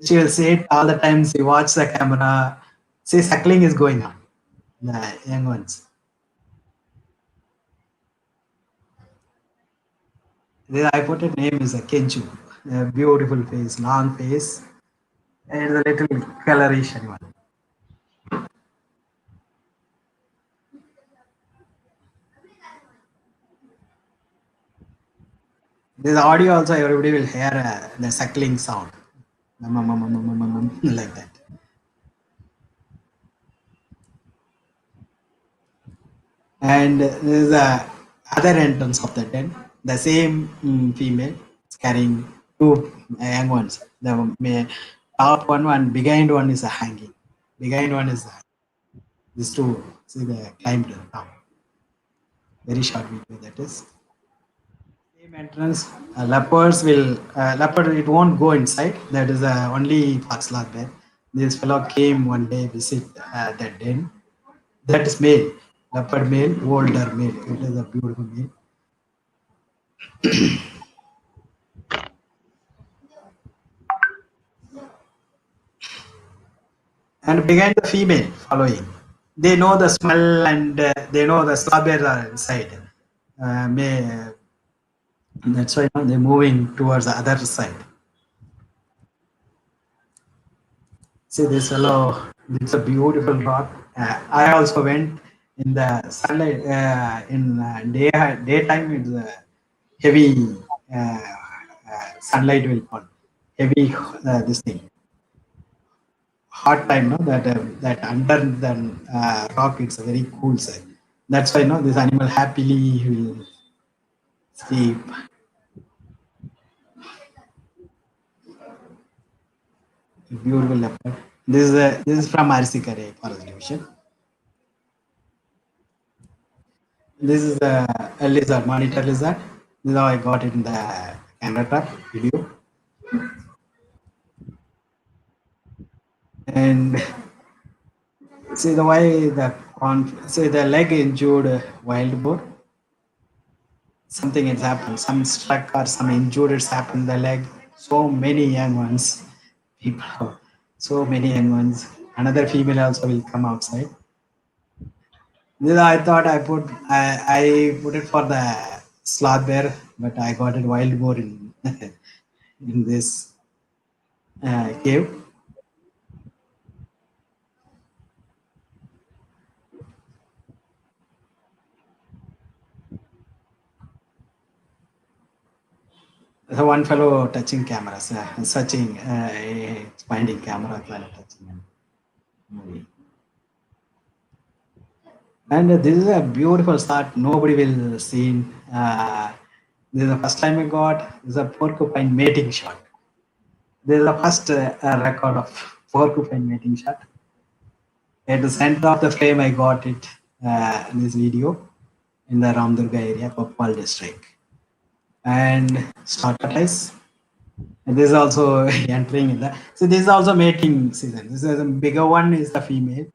She will sit all the time. She watch the camera. See, suckling is going on. The young ones. I put a name is a Kenchu. A beautiful face, long face, and a little colorish animal. This audio also everybody will hear the suckling sound, like that. And this is the other entrance of the den. The same female is carrying two young ones. The top one behind one is hanging. Behind one is these two. See the climbed top. Very short video that is. Same entrance. Leopards will leopard. It won't go inside. That is only fox lark there. This fellow came one day visit that den. That is male. Leopard male, older male. It is a beautiful male. And behind the female following. They know the smell and they know the strawberries are inside. That's why they're moving towards the other side. See this fellow, it's a beautiful rock. I also went in the sunlight in daytime. It's heavy sunlight will fall. Heavy this thing. Hot time, no? That under the rock, it's a very cool side. That's why, no, this animal happily will sleep. Beautiful leopard. This is from Arasikere Forest Division. This is a lizard, monitor lizard. This is how I got it in the camera trap video. And see the way the leg injured wild boar. Something has happened. Some struck or some injured has happened in the leg. So many young ones. People. So many young ones. Another female also will come outside. This I thought I put it for the sloth bear, but I got a wild boar in in this cave. So one fellow touching cameras, searching, finding camera, touching. And this is a beautiful start. Nobody will see. This is the first time I got. This is a porcupine mating shot. This is the first record of porcupine mating shot. At the center of the frame, I got it in this video in the Ramadurga area, Koppal district. And tortoise. And this is also entering in the. So this is also mating season. This is a bigger one is the female.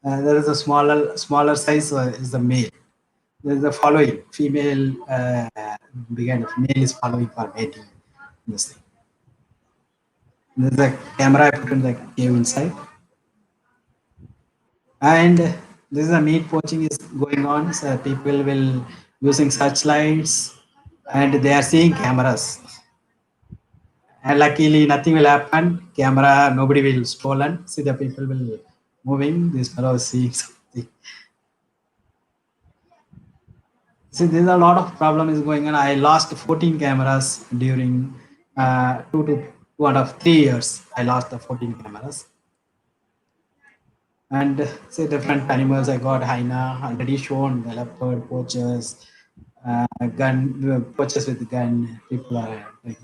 There is a smaller size is the male. There is the following female. Male is following for mating. This thing. There's a camera I put in the cave inside. And this is a meat poaching is going on. So people will using searchlights and they are seeing cameras. And luckily nothing will happen. Camera, nobody will stolen. See the people will moving. This fellow is seeing something. See, there's a lot of problem is going on. I lost 14 cameras during 2.5 3 years. I lost the 14 cameras. And say different animals I got hyena already shown, the leopard, poachers, poachers with gun, people are like,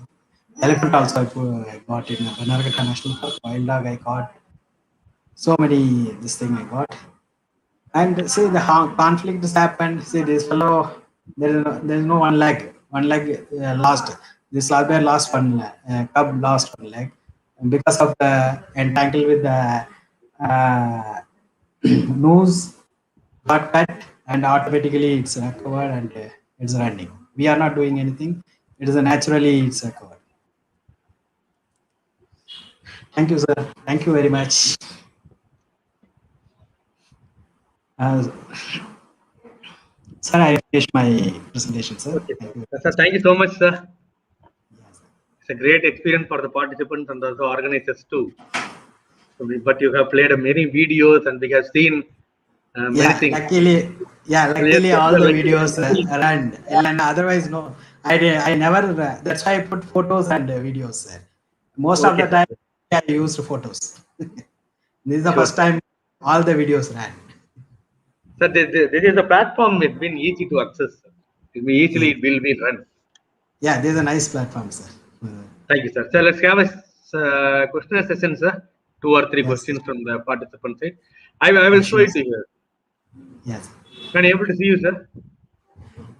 elephant also I got in Ramnagara National Park, wild dog I got, so many this thing I got. And see the conflict has happened, see this fellow, there is no one leg lost, this last bear lost one cub lost one leg, and because of the entangled with the nose got cut and automatically it's recovered and it's running. We are not doing anything. It is naturally it's recovered. Thank you, sir. Thank you very much. Sir, I finished my presentation, sir. Okay. Sir, thank you so much, sir. It's a great experience for the participants and also organizers too. But you have played many videos and we have seen many things. Luckily all the videos ran. And otherwise, no, I never. That's why I put photos and videos, sir. Most of the time, I used photos. This is the first time all the videos ran. So this is a platform. It's been easy to access. It will be run. Yeah, this is a nice platform, sir. Thank you, sir. So let's have a question session, sir. 2 or 3 questions from the participant side. I will show it to you. Yes. Can you able to see you, sir?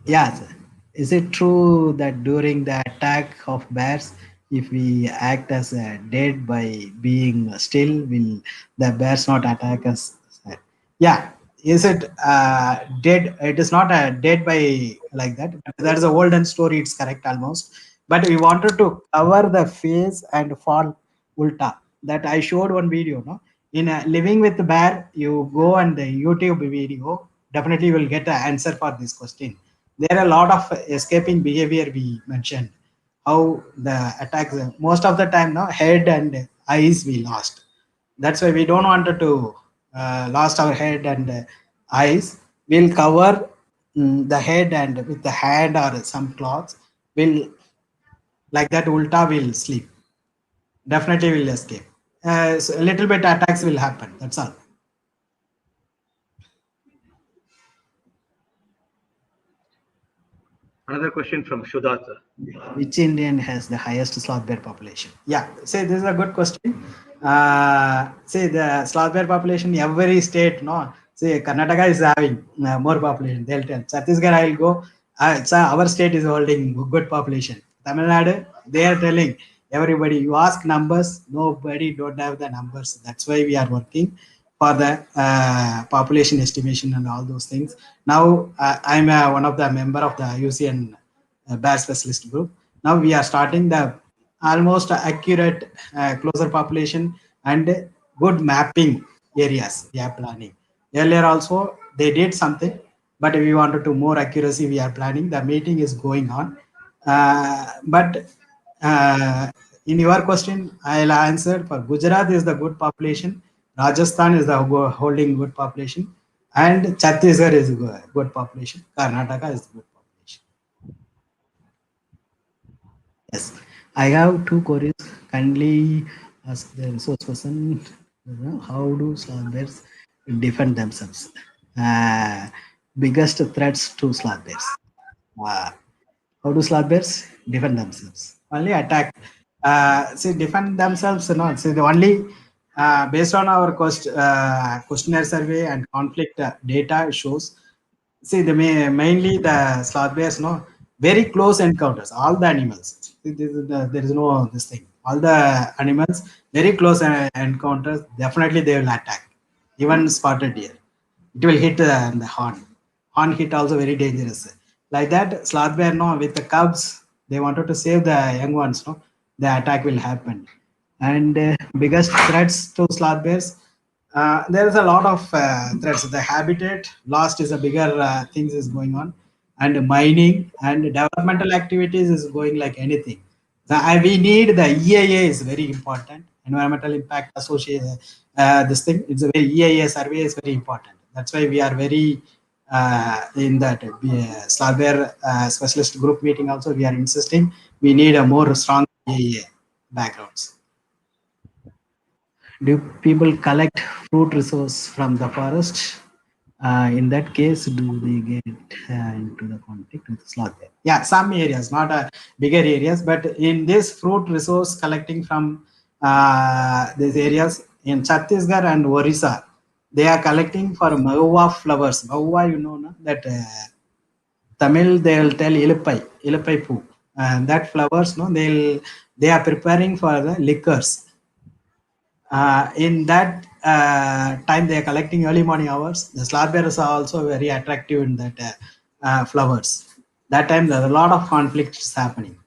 Yes. Is it true that during the attack of bears, if we act as dead by being still, will the bears not attack us? Yeah. Is it dead? It is not dead by like that. That is a olden story. It's correct almost. But we wanted to cover the face and fall ulta. That I showed one video. No, in living with the bear, you go and the YouTube video. Definitely will get an answer for this question. There are a lot of escaping behavior we mentioned. How the attacks, most of the time, no, head and eyes we lost. That's why we don't want to lost our head and eyes. We'll cover the head and with the hand or some cloths. Will like that ulta will sleep. Definitely will escape. So a little bit attacks will happen. That's all. Another question from Shudat. Which Indian has the highest sloth bear population? Yeah, say this is a good question. Say the sloth bear population, every state, no. Say Karnataka is having more population. They'll tell. Chhattisgarh, I'll go. Our state is holding good population. Tamil Nadu, they are telling everybody. You ask numbers, nobody don't have the numbers. That's why we are working for the population estimation and all those things. Now I'm one of the member of the UCN bear specialist group. Now we are starting the almost accurate closer population and good mapping areas we are planning. Earlier also they did something. but we wanted to more accuracy. We are planning. The meeting is going on. But in your question, I'll answer for Gujarat is the good population, Rajasthan is the holding good population, and Chhattisgarh is good population. Karnataka is the good population. Yes, I have two queries. Kindly ask the resource person, how do sloth bears defend themselves? Biggest threats to sloth bears. How do sloth bears defend themselves? Only attack. See, defend themselves. No, see, the only based on our questionnaire survey and conflict data shows. See, mainly the sloth bears, no, very close encounters. All the animals. There is no this thing. All the animals very close encounters. Definitely they will attack. Even spotted deer, it will hit the horn. Horn hit also very dangerous. Like that, sloth bear, no, with the cubs, they wanted to save the young ones. No, the attack will happen. And biggest threats to sloth bears, there is a lot of threats. The habitat lost is a bigger things is going on, and mining and developmental activities is going like anything. We need the EIA is very important. Environmental impact association. This thing, it's a very EIA survey is very important. That's why we are very in that sloth bear specialist group meeting also we are insisting we need a more strong EIA backgrounds. Do people collect fruit resource from the forest? In that case, do they get into the conflict with sloth bear? Yeah, some areas, not bigger areas, but in this fruit resource collecting from these areas in Chhattisgarh and Orissa, they are collecting for mahua flowers. Mahua, you know, no? That Tamil they will tell ilpai poo, and that flowers, no, they are preparing for the liquors. In that time they are collecting early morning hours. The sloth bears are also very attractive in that flowers. That time there's a lot of conflicts happening.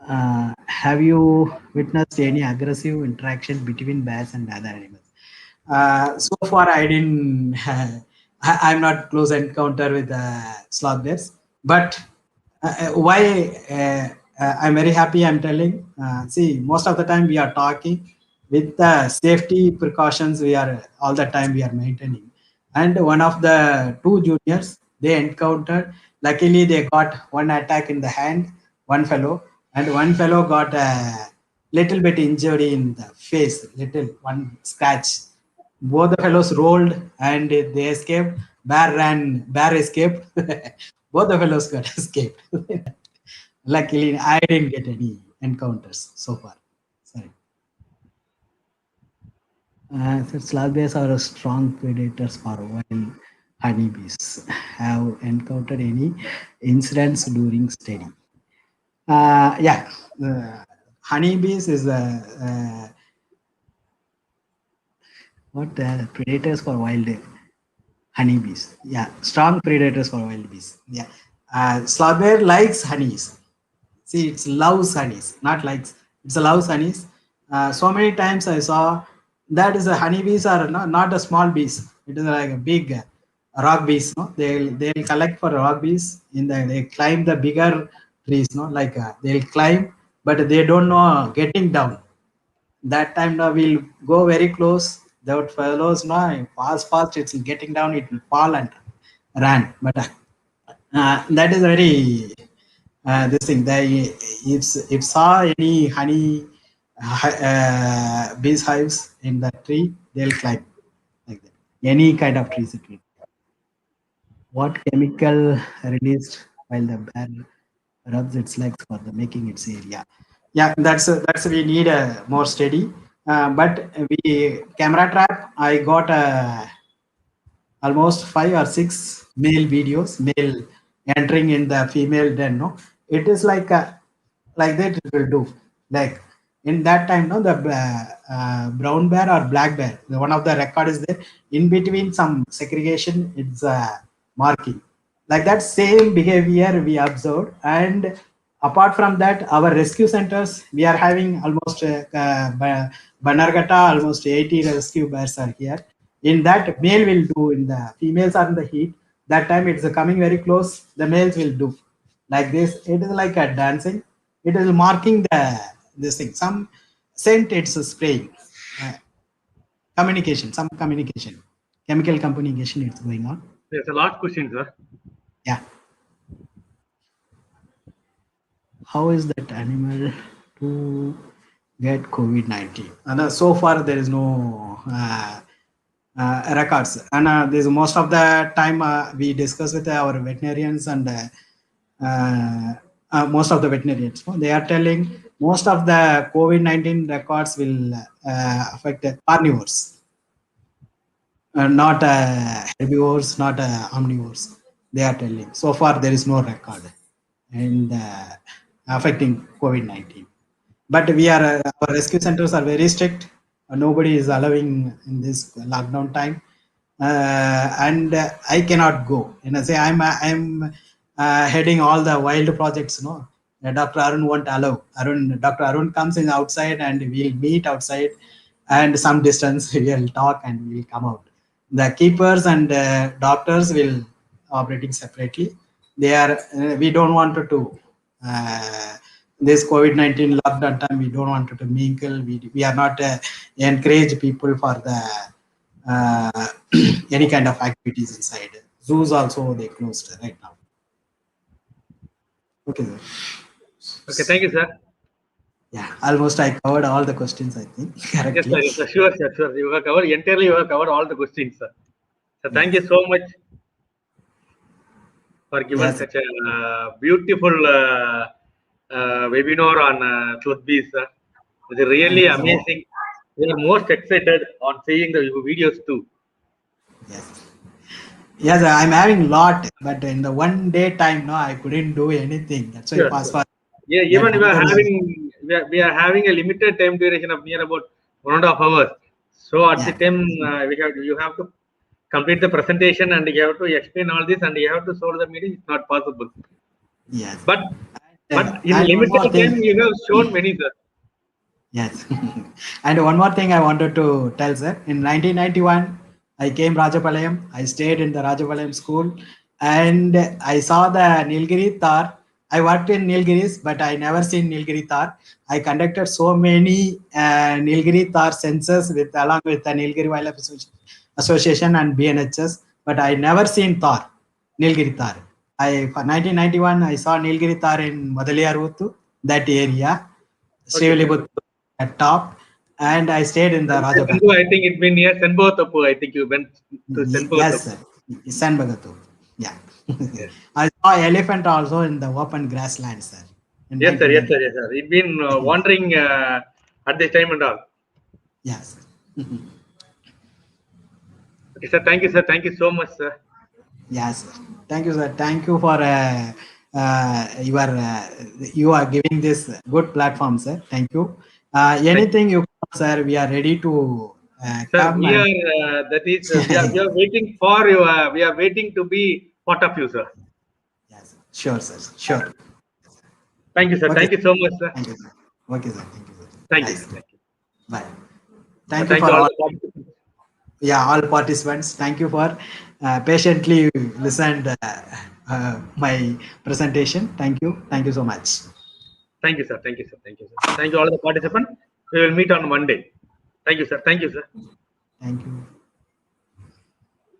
Have you witnessed any aggressive interaction between bears and other animals? So far I didn't I'm not close encounter with sloth bears, but why I'm very happy I'm telling. See, most of the time we are talking with the safety precautions we are all the time we are maintaining. And one of the two juniors they encountered. Luckily, they got one attack in the hand, one fellow, and one fellow got a little bit injury in the face, little one scratch. Both the fellows rolled and they escaped. Bear escaped. Both the fellows got escaped. Luckily, I didn't get any encounters so far. Sorry. So sloth bears are strong predators for wild honeybees. Have encountered any incidents during study? Yeah, honeybees is what predators for wild honeybees. Yeah, strong predators for wild bees. Yeah, sloth bear likes honeys. See, it loves honeys, not likes. It's loves honeys. So many times I saw that is a honeybees are not a small bees. It is like a big rock bees. No, they'll collect for rock bees. They climb the bigger trees. No, like they'll climb, but they don't know getting down. That time now we'll go very close. That fellows now fast. It's getting down. It will fall and ran. But that is very this thing. They if saw any honey bees hives in that tree, they'll climb like that. Any kind of trees it will. What chemical released while the bear rubs its legs for the making its area? Yeah, that's we need a more steady. But we camera trap. I got almost 5 or 6 male videos, male entering in the female den. No, it is like that. It will do like in that time. No, the brown bear or black bear. One of the record is there. In between some segregation, it's marking like that. Same behavior we observed, and apart from that, our rescue centers we are having almost Banargata almost 80 rescue bears are here. In that, male will do in the females are in the heat. That time it's coming very close. The males will do like this. It is like a dancing. It is marking this thing. Some scent it's spraying. Communication, some communication, chemical communication it's going on. There's a last question, sir. Yeah. How is that animal to get COVID-19? And so far there is no records. And there's most of the time we discuss with our veterinarians and most of the veterinarians. They are telling most of the COVID-19 records will affect carnivores. Not herbivores, not omnivores. They are telling. So far, there is no record and affecting COVID-19. But we are our rescue centers are very strict. Nobody is allowing in this lockdown time, and I cannot go. And I say I'm heading all the wild projects. No, Dr. Arun won't allow. Dr. Arun comes in outside, and we'll meet outside, and some distance we'll talk and we'll come out. The keepers and doctors will operating separately. They are. We don't want to this COVID-19 lockdown time. We don't want to mingle. We are not encourage people for the any kind of activities inside. Zoos also they closed right now. Okay, sir. Okay, thank you, sir. Yeah, almost I covered all the questions, I think. Correctly. Yes, sir. Sure, sir. Sure. You have covered entirely. You have covered all the questions, sir. So thank you so much for giving such a beautiful webinar on Truth Bees, sir. It's really amazing. We are most excited on seeing the videos too. Yes. Yes, I'm having a lot, but in the 1 day time, no, I couldn't do anything. That's why Sure, I passed for. Yeah, even we are having a limited time duration of near about 1.5 hours. So at the time you have to complete the presentation and you have to explain all this and you have to solve the meeting. It's not possible. Yes. But in limited time you have shown many, sir. Yes. And one more thing I wanted to tell, sir. In 1991, I came Rajapalayam. I stayed in the Rajapalayam school and I saw the Nilgiri Tar. I worked in Nilgiris, but I never seen Nilgiri Tar. I conducted so many Nilgiri Tar census along with the Nilgiri Wildlife Association and BNHS, but I never seen Tar, Nilgiri Tar. For 1991, I saw Nilgiri Tar in Madaliyaruttu, that area, Srivilibuttu at top, and I stayed in the Rajapalayam. I think it's been near Senbogatapu. I think you went to Senbogatapu. Yes, sir. Senbogatapu. Yeah. Yes. I saw elephant also in the open grassland, sir. Yes, sir. Yes, sir. Yes, sir. It's been wandering at this time and all. Yes. Okay, sir. Thank you, sir. Thank you so much, sir. Yes, sir. Thank you, sir. Thank you for you are giving this good platform, sir. Thank you. Anything you, sir, we are ready to sir, come. We are we are waiting for you. We are waiting to be part of you, sir. Yes, sure, sir. Sure. Thank you, sir. Okay. Thank you so much, sir. Thank you, sir. Okay, sir. Thank you, sir. Thank nice. you. Thank you. Bye. Thank you for all all participants. Thank you for patiently listened my presentation. Thank you. Thank you so much. Thank you, sir. Thank you, sir. Thank you, sir. Thank you all the participants. We will meet on Monday. Thank you, sir. Thank you, sir. Thank you.